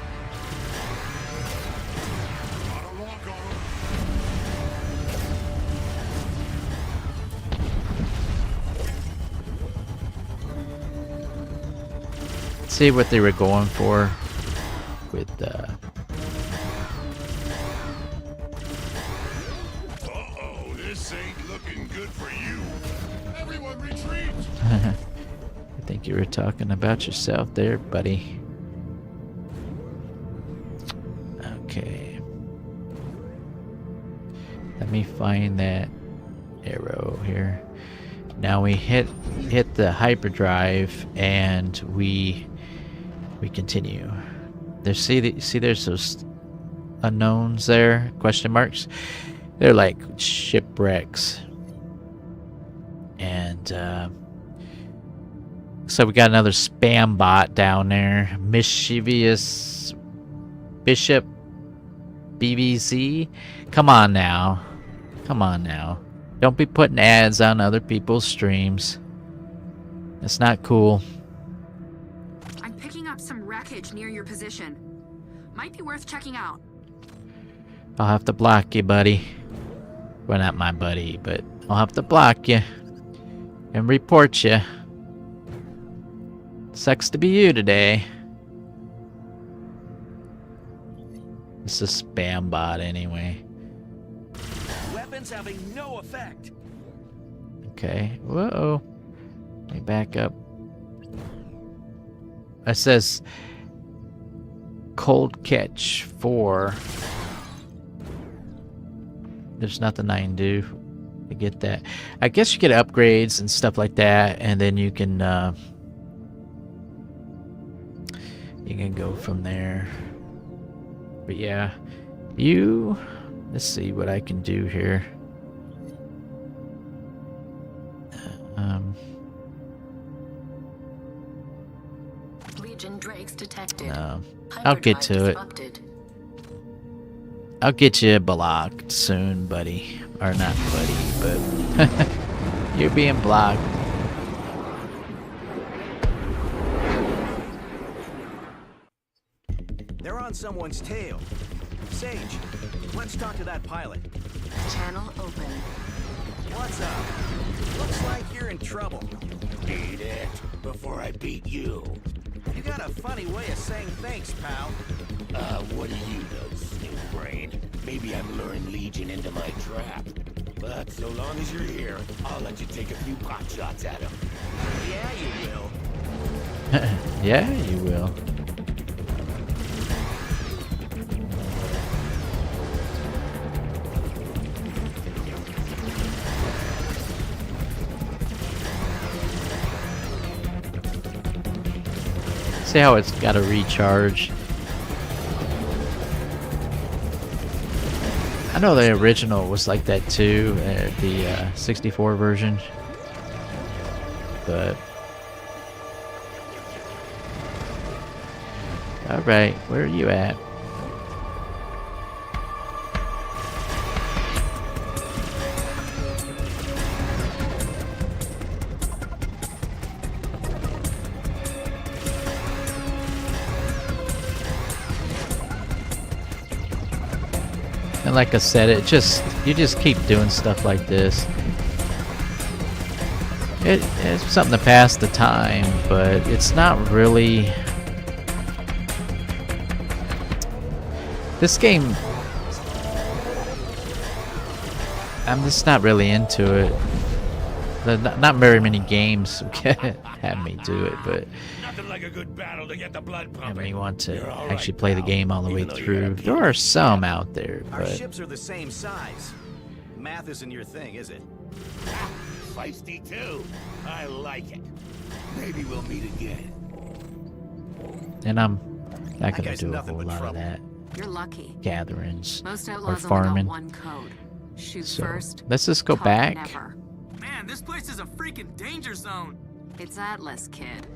See what they were going for with Uh-oh, this ain't looking good for you. Everyone retreat! I think you were talking about yourself there, buddy. Okay. Let me find that arrow here. Now we hit the hyperdrive and we continue. There's those unknowns there, question marks. They're like shipwrecks. And so we got another spam bot down there. Mischievous Bishop BBZ. Come on now. Come on now. Don't be putting ads on other people's streams. That's not cool. I'm picking up some wreckage near your position. Might be worth checking out. I'll have to block you, buddy. Well, not my buddy, but I'll have to block you and report you. Sucks to be you today. It's a spam bot anyway. Weapons having no effect. Okay. Whoa. Let me back up. It says cold catch 4. There's nothing I can do to get that. I guess you get upgrades and stuff like that, and then you can go from there. But yeah, let's see what I can do here. Legion Drakes detected. No, I'll get to it. I'll get you blocked soon, buddy. Or not buddy, but you're being blocked. They're on someone's tail. Sage, let's talk to that pilot. Channel open. What's up? Looks like you're in trouble. Beat it before I beat you. You got a funny way of saying thanks, pal. What do you know, Snoop Brain? Maybe I'm luring Legion into my trap. But so long as you're here, I'll let you take a few pot shots at him. Yeah, you will. Yeah, you will. See how it's got to recharge. I know the original was like that too, the 64 version. But all right, where are you at? And like I said, you just keep doing stuff like this. It's something to pass the time, but it's not really. This game, I'm just not really into it. Not very many games have me do it, but Nothing like a good battle to get the blood pumping. when you want to actually play the game all the way through, there are some out there, Our but ships are the same size. Math isn't your thing, is it? Feisty too. I like it. Maybe we'll meet again. and I'm not That gonna guy's do a nothing whole but lot of trouble. that. You're lucky. Gatherings Most or outlaws only got farming. one code. Shoot So first. let's just go talk back. Never. Man, this place is a freaking danger zone. It's Atlas, kid.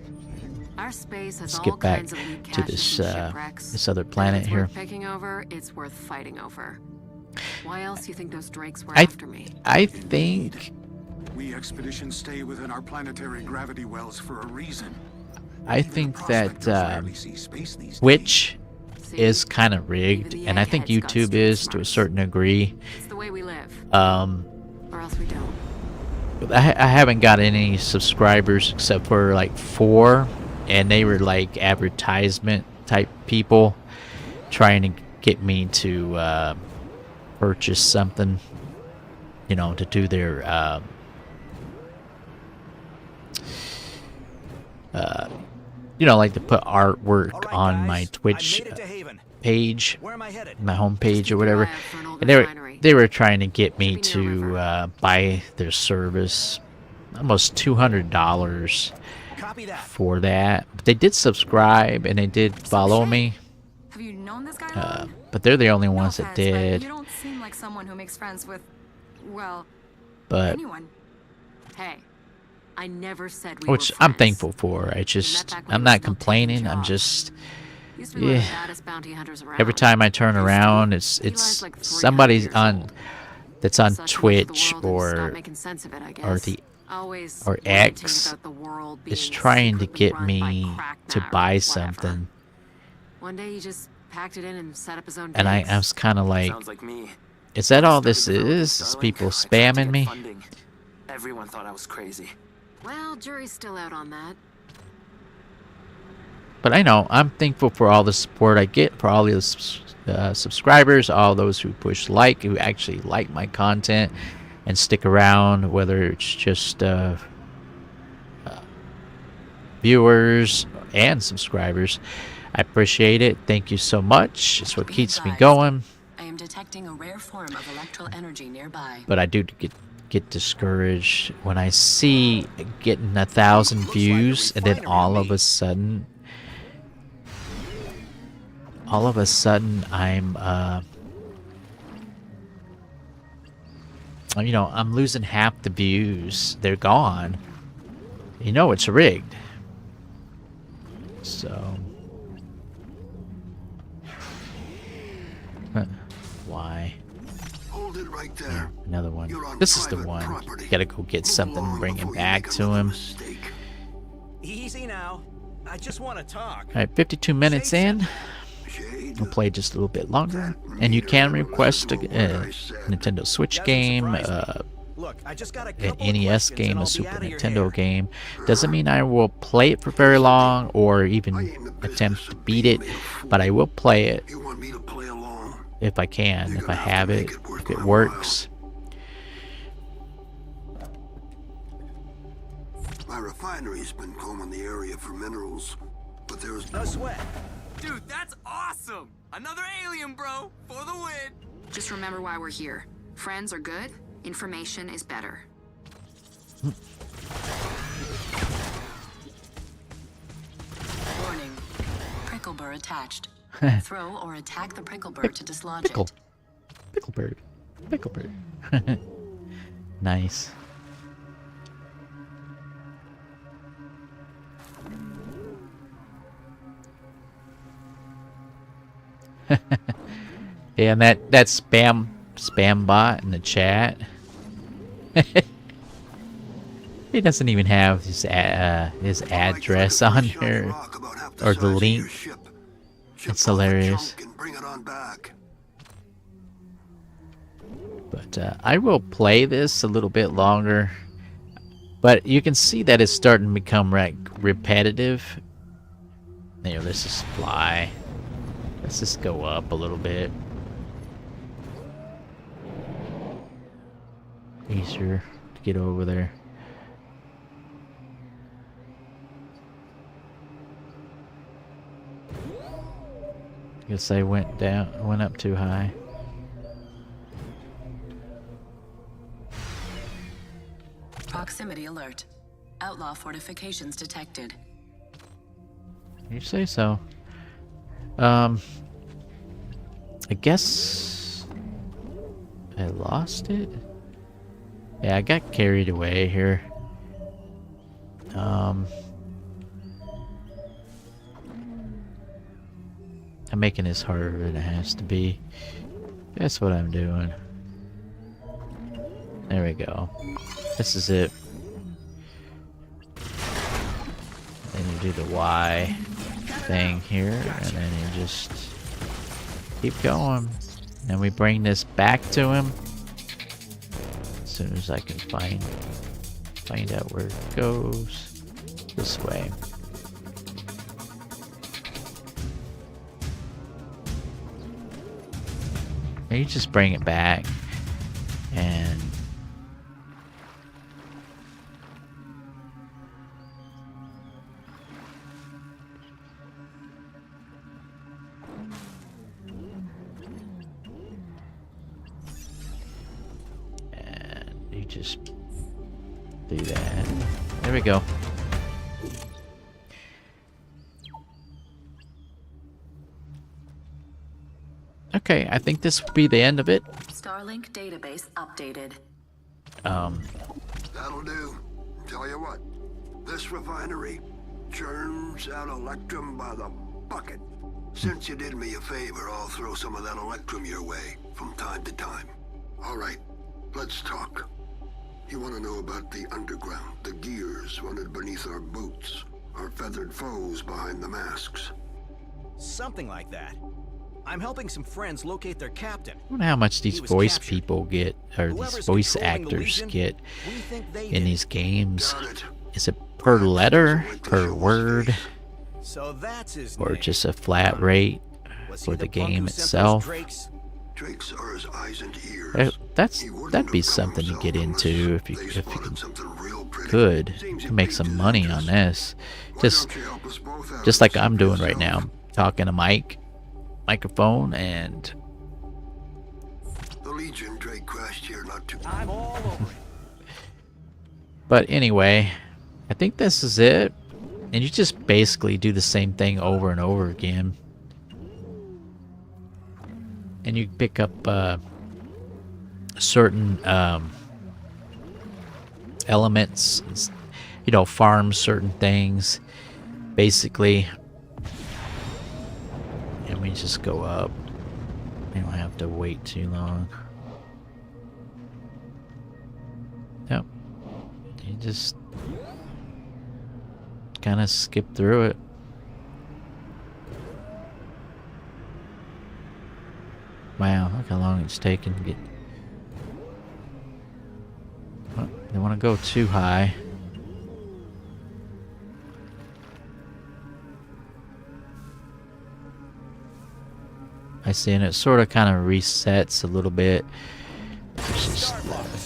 Our space has Let's all get back kinds of loot to caches this and shipwrecks. this other If planet it's here. worth picking over, it's worth fighting over. Why else do you think those drakes were I after me? I think We expeditions stay within our planetary gravity wells for a reason. that Twitch is kind of rigged, and I think YouTube is to a certain degree. It's the way we live. Or else we don't. I haven't got any subscribers except for like 4, and they were like advertisement type people trying to get me to purchase something, you know, to do their you know, like to put artwork on my Twitch page, my homepage or whatever. And they were trying to get me to buy their service, almost $200 for that. But they did subscribe and they did follow me, Have you known this guy long? But they're the only No ones that offense, but did. you don't seem like someone who makes friends with, well, But anyone. Hey, I never said we which were I'm friends. thankful for. I'm not complaining. I'm just Used to be one of the yeah. baddest bounty hunters around. Every time I turn around, it's like 300 somebody's years on old. that's on Such much of the Twitch world and stop or making sense of it, I or guess. the Always or ranting X about the world is being trying to secretly get run by me to cracknet or buy whatever. something, One day he just packed it in and set up his own and I gigs. was kind of like, Sounds like me. is that all this is? Is Starlink, people I tried to spamming get me? funding. Everyone thought I was crazy. Well, jury's still out on that. But I know I'm thankful for all the support I get, for all the subscribers, all those who push like, who actually like my content and stick around, whether it's just viewers and subscribers. I appreciate it. Thank you so much. It's what keeps me going. I am detecting a rare form of electral energy nearby. But I do get discouraged when I see getting 1,000 views and then all of a sudden I'm you know, I'm losing half the views. They're gone. You know it's rigged. So why? Hold it right there. Another one. This is the one. Gotta go get something and bring it back to him. Easy now. I just want to talk. Alright, 52 minutes in. We'll play just a little bit longer. And you can request a Nintendo Switch game, Look, I just got an NES game, a Super Nintendo game. Doesn't mean I will play it for very long or even attempt to beat it, but I will play it if I can, if I have it, if it works. My refinery's been combing the area for minerals, but there's no sweat. Dude, that's awesome! Another alien, bro! For the win! Just remember why we're here. Friends are good, information is better. Warning. Prickle burr attached. Throw or attack the prickle burr to dislodge Pickle. it. Picklebird. Picklebird. Nice. Yeah, and that spam bot in the chat. He doesn't even have his address on there or the link. It's hilarious. But I will play this a little bit longer. But you can see that it's starting to become repetitive. You know, let's just fly. Let's just go up a little bit. Easier to get over there. Guess I went up too high. Proximity alert. Outlaw fortifications detected. You say so. I guess I lost it. Yeah, I got carried away here. I'm making this harder than it has to be. That's what I'm doing. There we go. This is it. Then you do the Y thing here, and then you just keep going. And we bring this back to him as soon as I can find out where it goes. This way. And you just bring it back and you just do that. There we go. Okay, I think this will be the end of it. Starlink database updated. That'll do. Tell you what, this refinery churns out electrum by the bucket. Since you did me a favor, I'll throw some of that electrum your way from time to time. All right, let's talk. You want to know about the underground, the gears running beneath our boots, our feathered foes behind the masks? Something like that. I'm helping some friends locate their captain. I wonder how much these voice people get, or these voice actors get in these games. Is it per letter, per word, So that's his or name. just a flat rate for the game itself? Drakes are his eyes and ears. That'd be something to get into if you could make some money on this. Just like I'm doing right now, talking to microphone, and The Legion Drake crashed here not too. I'm all over it. but anyway, I think this is it. And you just basically do the same thing over and over again. And you pick up certain elements, you know, farm certain things, basically. And we just go up. We don't have to wait too long. Yep. You just kind of skip through it. Wow, look how long it's taken to get. Oh, they want to go too high. I see, and it sort of kind of resets a little bit. There's this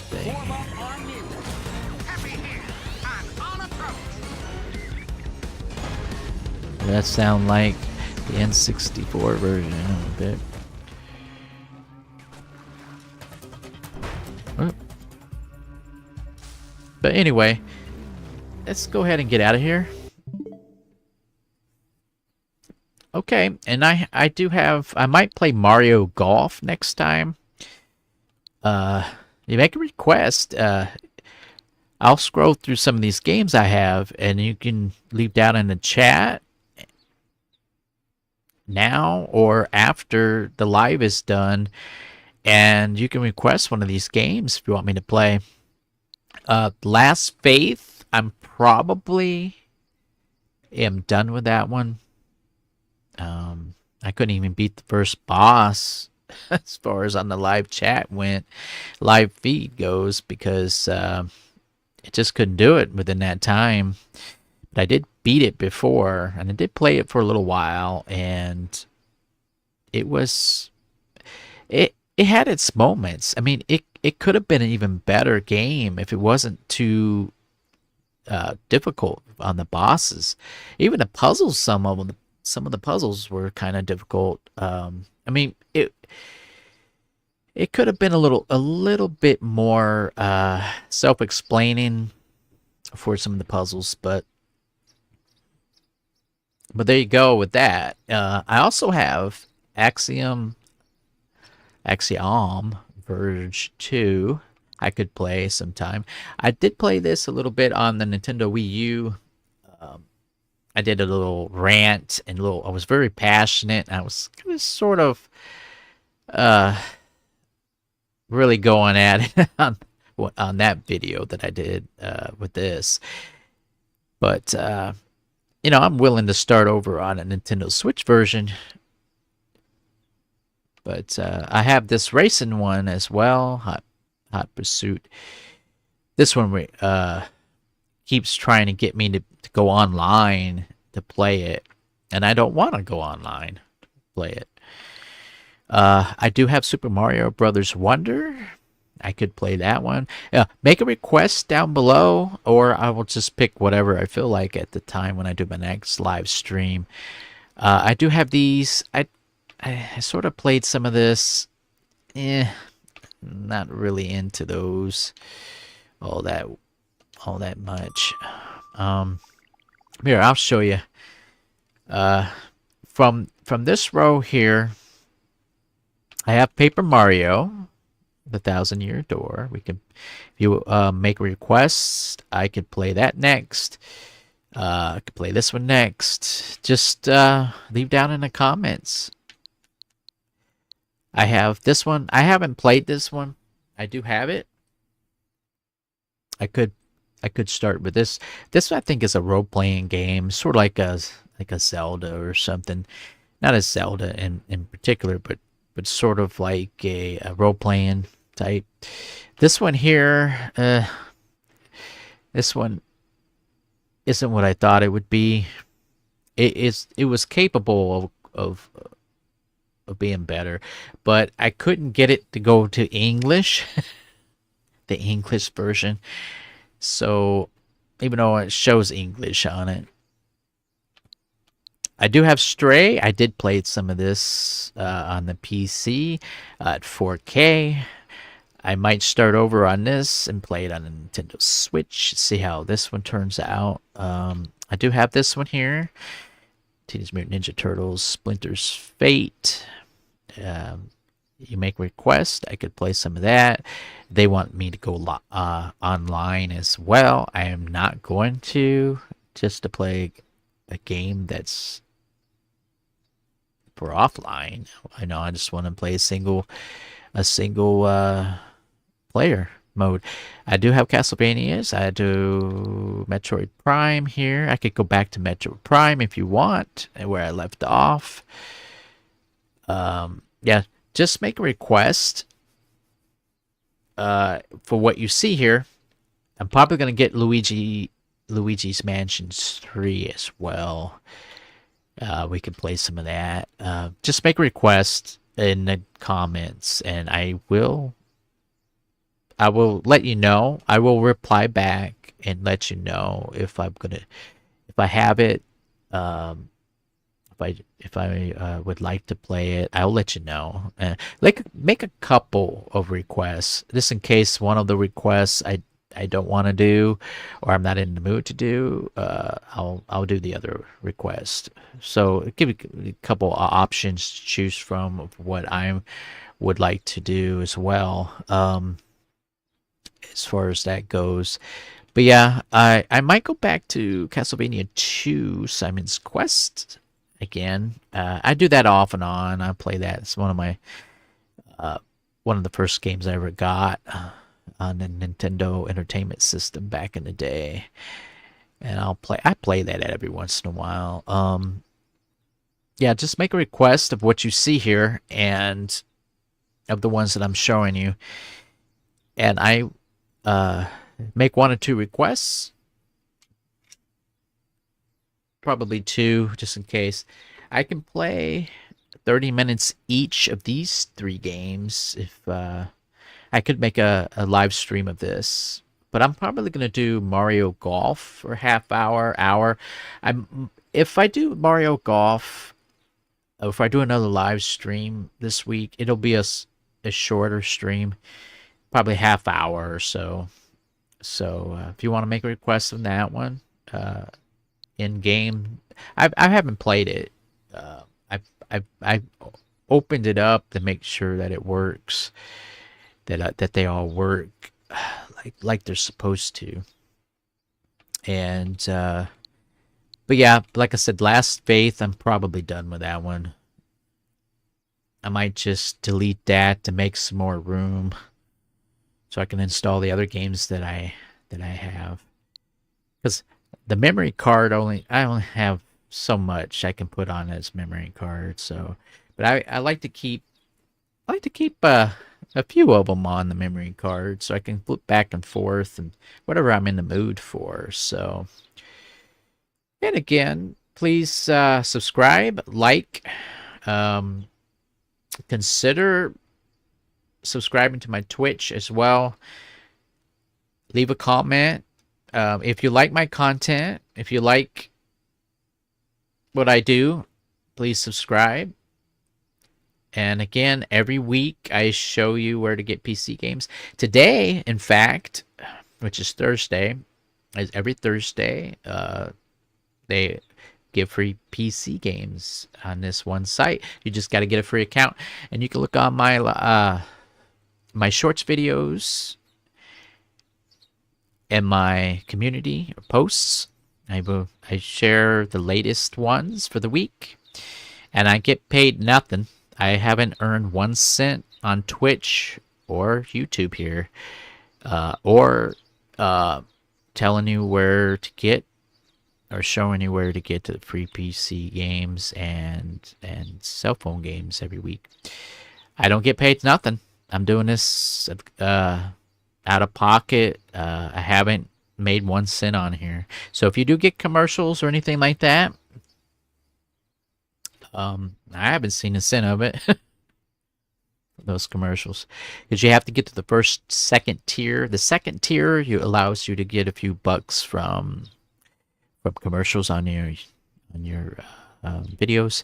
thing. Does that sound like the N64 version a bit? But anyway, let's go ahead and get out of here. Okay, and I do have, I might play Mario Golf next time. You make a request. I'll scroll through some of these games I have, and you can leave down in the chat now or after the live is done, and you can request one of these games if you want me to play. Last Faith, I'm probably am done with that one. I couldn't even beat the first boss as far as on the live chat went, live feed goes, because it just couldn't do it within that time. But I did beat it before, and I did play it for a little while, and it had its moments. I mean, it could have been an even better game if it wasn't too difficult on the bosses. Even the puzzles, some of the puzzles were kind of difficult. I mean, it could have been a little bit more self-explaining for some of the puzzles, but there you go with that. I also have Axiom Verge 2 I could play sometime. I did play this a little bit on the Nintendo Wii U. I did a little rant and I was very passionate. I was sort of really going at it on that video that I did with this. But you know, I'm willing to start over on a Nintendo Switch version. But I have this racing one as well, Hot Pursuit. This one keeps trying to get me to go online to play it, and I don't want to go online to play it. I do have Super Mario Brothers Wonder. I could play that one. Make a request down below, or I will just pick whatever I feel like at the time when I do my next live stream. I do have these. I sort of played some of this. Not really into those all that much. Here, I'll show you. From this row here, I have Paper Mario, the 1,000-Year Door. We can, if you make a request, I could play that next. I could play this one next. Just leave down in the comments. I have this one. I haven't played this one. I do have it. I could start with this. This I think is a role-playing game, sort of like a Zelda or something. Not a Zelda in particular, but sort of like a role-playing type. This one here, this one isn't what I thought it would be. It was capable of being better, but I couldn't get it to go to English, the English version. So even though it shows English on it, I do have Stray. I did play some of this on the PC at 4K. I might start over on this and play it on the Nintendo Switch. See how this one turns out. I do have this one here. Teenage Mutant Ninja Turtles Splinter's Fate. You make a request, I could play some of that. They want me to go online as well. I am not going to, just to play a game that's for offline. I know I just want to play a single player mode. I do have Castlevanias. I do Metroid Prime here. I could go back to Metroid Prime if you want, where I left off. Yeah, just make a request for what you see here. I'm probably going to get Luigi's Mansion 3 as well. We can play some of that. Just make a request in the comments, and I will let you know. I will reply back and let you know if I have it. If I would like to play it, I'll let you know. Make a couple of requests, just in case one of the requests I don't want to do, or I'm not in the mood to do. I'll do the other request. So give you a couple options to choose from of what I would like to do as well. As far as that goes. But yeah, I might go back to Castlevania 2 Simon's Quest again. I do that off and on. I play that. It's one of the first games I ever got on the Nintendo Entertainment System back in the day. And I play that every once in a while. Yeah, just make a request of what you see here and of the ones that I'm showing you. And I make 1 or 2 requests. Probably 2, just in case. I can play 30 minutes each of these 3 games. If I could make a live stream of this, but I'm probably going to do Mario Golf for half hour. If I do Mario Golf, if I do another live stream this week, it'll be a shorter stream, probably half hour or so. So if you want to make a request on that one, in game, I haven't played it. I opened it up to make sure that it works, that they all work like they're supposed to. And but yeah, like I said, Last Faith, I'm probably done with that one. I might just delete that to make some more room, so I can install the other games that I have. Because the memory card I only have so much I can put on as memory card. So, but I like to keep a few of them on the memory card, so I can flip back and forth and whatever I'm in the mood for. So, and again, please subscribe, like, consider subscribing to my Twitch as well. Leave a comment. If you like my content, if you like what I do, please subscribe. And again, every week I show you where to get PC games. Today, in fact, which is Thursday, every Thursday, give free PC games on this one site. You just got to get a free account, and you can look on my my shorts videos and my community posts. I share the latest ones for the week, and I get paid nothing. I haven't earned 1 cent on Twitch or YouTube here, or telling you where to get or showing you where to get to the free PC games and cell phone games every week. I don't get paid nothing. I'm doing this out of pocket. I haven't made 1 cent on here. So if you do get commercials or anything like that, I haven't seen a cent of it. Those commercials, because you have to get to the second tier. The second tier allows you to get a few bucks from commercials on your videos.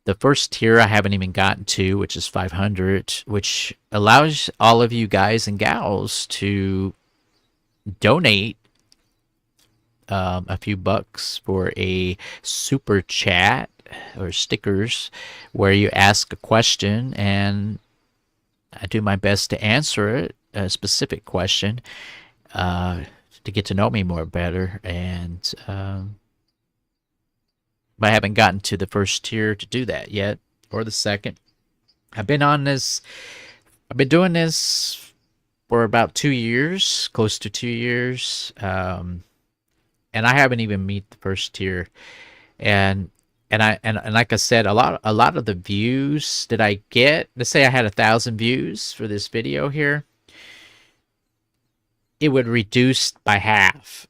The first tier I haven't even gotten to, which is 500, which allows all of you guys and gals to donate a few bucks for a super chat or stickers where you ask a question and I do my best to answer it, a specific question, to get to know me more better. And but I haven't gotten to the first tier to do that yet, or the second. I've been doing this for about 2 years, close to 2 years, and I haven't even meet the first tier. And like I said, a lot of the views that I get, let's say I had 1,000 views for this video here, it would reduce by half.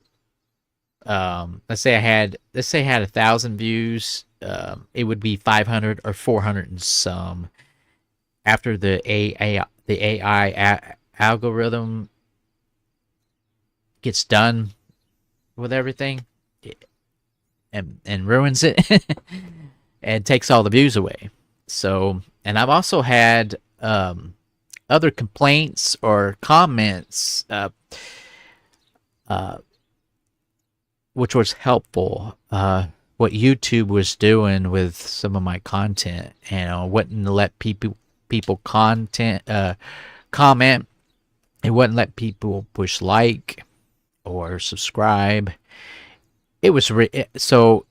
Let's say I had 1,000 views, it would be 500 or 400 and some. After the AI algorithm gets done with everything and ruins it and takes all the views away. So, and I've also had other complaints or comments, which was helpful. What YouTube was doing with some of my content, wouldn't let people comment. It wouldn't let people push like or subscribe. It was so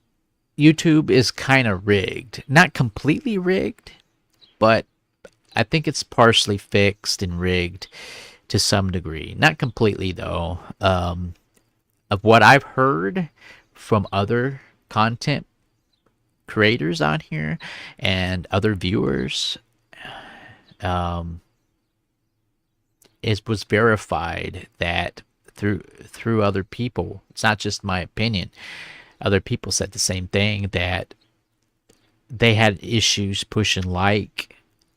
YouTube is kind of rigged, not completely rigged, but I think it's partially fixed and rigged to some degree. Not completely though. Of what I've heard from other content creators on here and other viewers, it was verified that through other people. It's not just my opinion. Other people said the same thing, that they had issues pushing like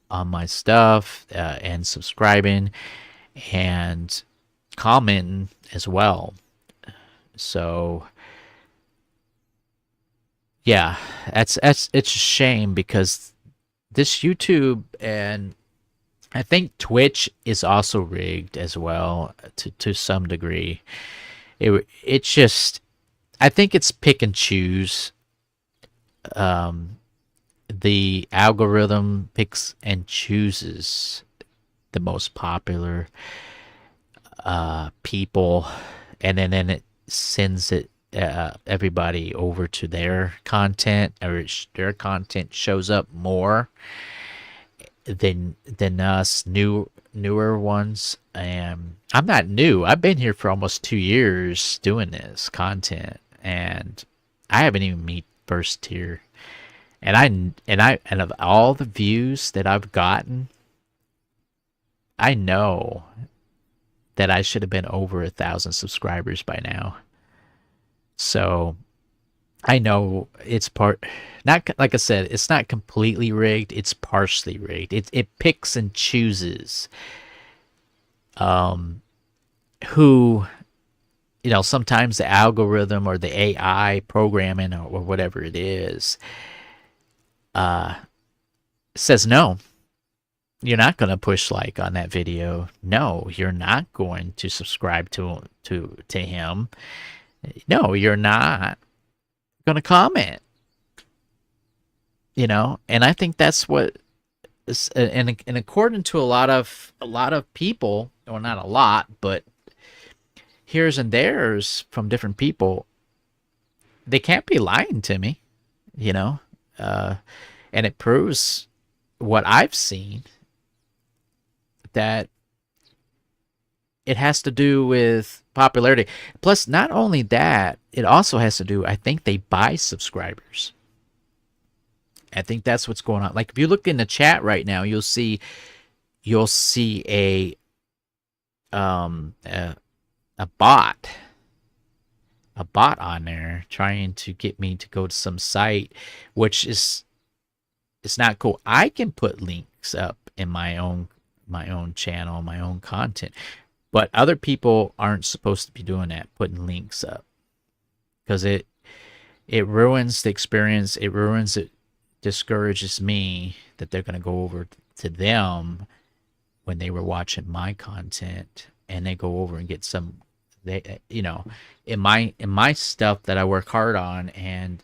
on my stuff and subscribing and commenting as well. So yeah, it's a shame, because this YouTube, and I think Twitch is also rigged as well to some degree. It's just, I think it's pick and choose. The algorithm picks and chooses the most popular people, and then it sends it everybody over to their content, or their content shows up more than us newer ones. And I'm not new. I've been here for almost 2 years doing this content, and I haven't even meet first tier. And of all the views that I've gotten, I know that I should have been over 1,000 subscribers by now. So I know it's not, like I said, it's not completely rigged. It's partially rigged. It picks and chooses who, sometimes the algorithm or the AI programming or whatever it is says no. You're not going to push like on that video. No, you're not going to subscribe to him. No, you're not going to comment. You know, and I think that's what is, and according to a lot of people, or not a lot, but here's and there's from different people, they can't be lying to me, you know, and it proves what I've seen, that it has to do with popularity. Plus, not only that, it also has to do, I think they buy subscribers. I think that's what's going on. Like if you look in the chat right now, you'll see a bot on there trying to get me to go to some site, which is, it's not cool. I can put links up in my own channel, my own content, but other people aren't supposed to be doing that, putting links up, because it ruins the experience. It ruins it. Discourages me that they're going to go over to them when they were watching my content, and they go over and get some, they, you know, in my stuff that I work hard on, and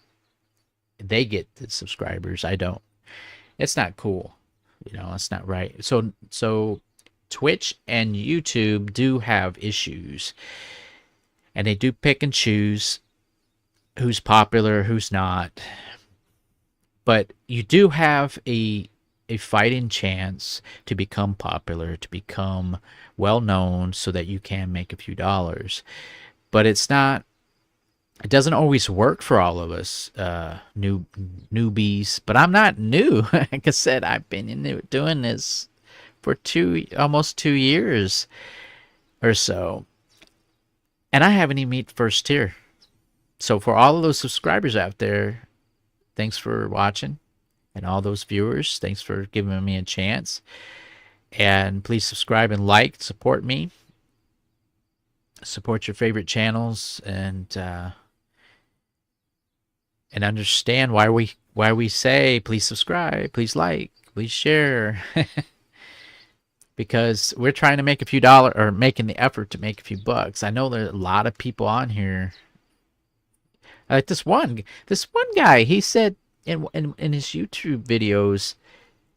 they get the subscribers. I don't. It's not cool. You know, it's not right. So Twitch and YouTube do have issues, and they do pick and choose who's popular, who's not. But you do have a fighting chance to become popular, to become well known, so that you can make a few dollars. But it doesn't always work for all of us newbies. But I'm not new. Like I said, I've been doing this for almost 2 years or so, and I haven't even hit first tier. So for all of those subscribers out there, thanks for watching, and all those viewers, thanks for giving me a chance. And please subscribe and like, support me, support your favorite channels, and understand why we say please subscribe, please like, please share. Because we're trying to make a few dollars, or making the effort to make a few bucks. I know there are a lot of people on here. Like this one guy, he said in his YouTube videos,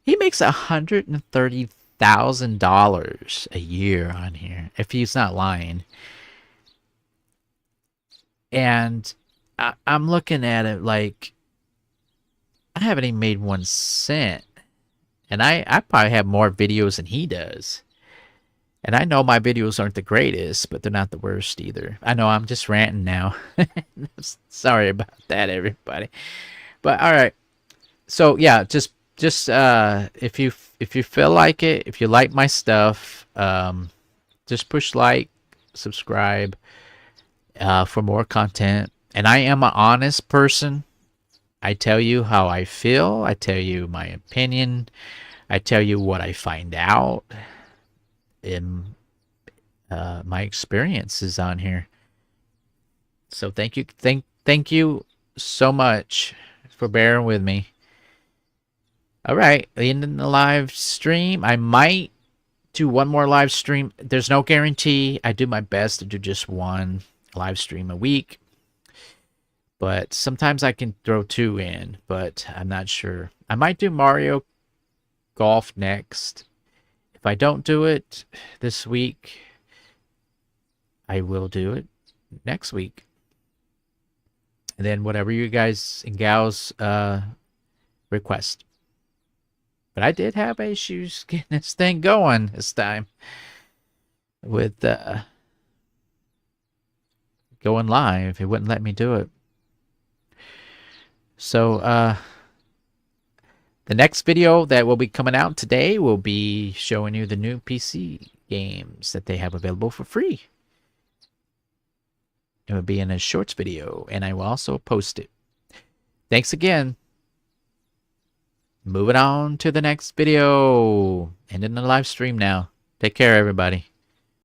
he makes $130,000 a year on here, if he's not lying. And I'm looking at it like, I haven't even made 1 cent. And I probably have more videos than he does. And I know my videos aren't the greatest, but they're not the worst either. I know I'm just ranting now. Sorry about that, everybody. But all right. So yeah, just if you feel like it, if you like my stuff, just push like, subscribe for more content. And I am an honest person. I tell you how I feel. I tell you my opinion. I tell you what I find out in my experiences on here. So thank you so much for bearing with me. All right, ending the live stream. I might do one more live stream. There's no guarantee. I do my best to do just one live stream a week, but sometimes I can throw 2 in, but I'm not sure. I might do Mario Golf next. If I don't do it this week, I will do it next week. And then whatever you guys and gals request. But I did have issues getting this thing going this time with going live. It wouldn't let me do it. So the next video that will be coming out today will be showing you the new PC games that they have available for free. It will be in a shorts video, and I will also post it. Thanks again. Moving on to the next video. Ending the live stream now. Take care, everybody.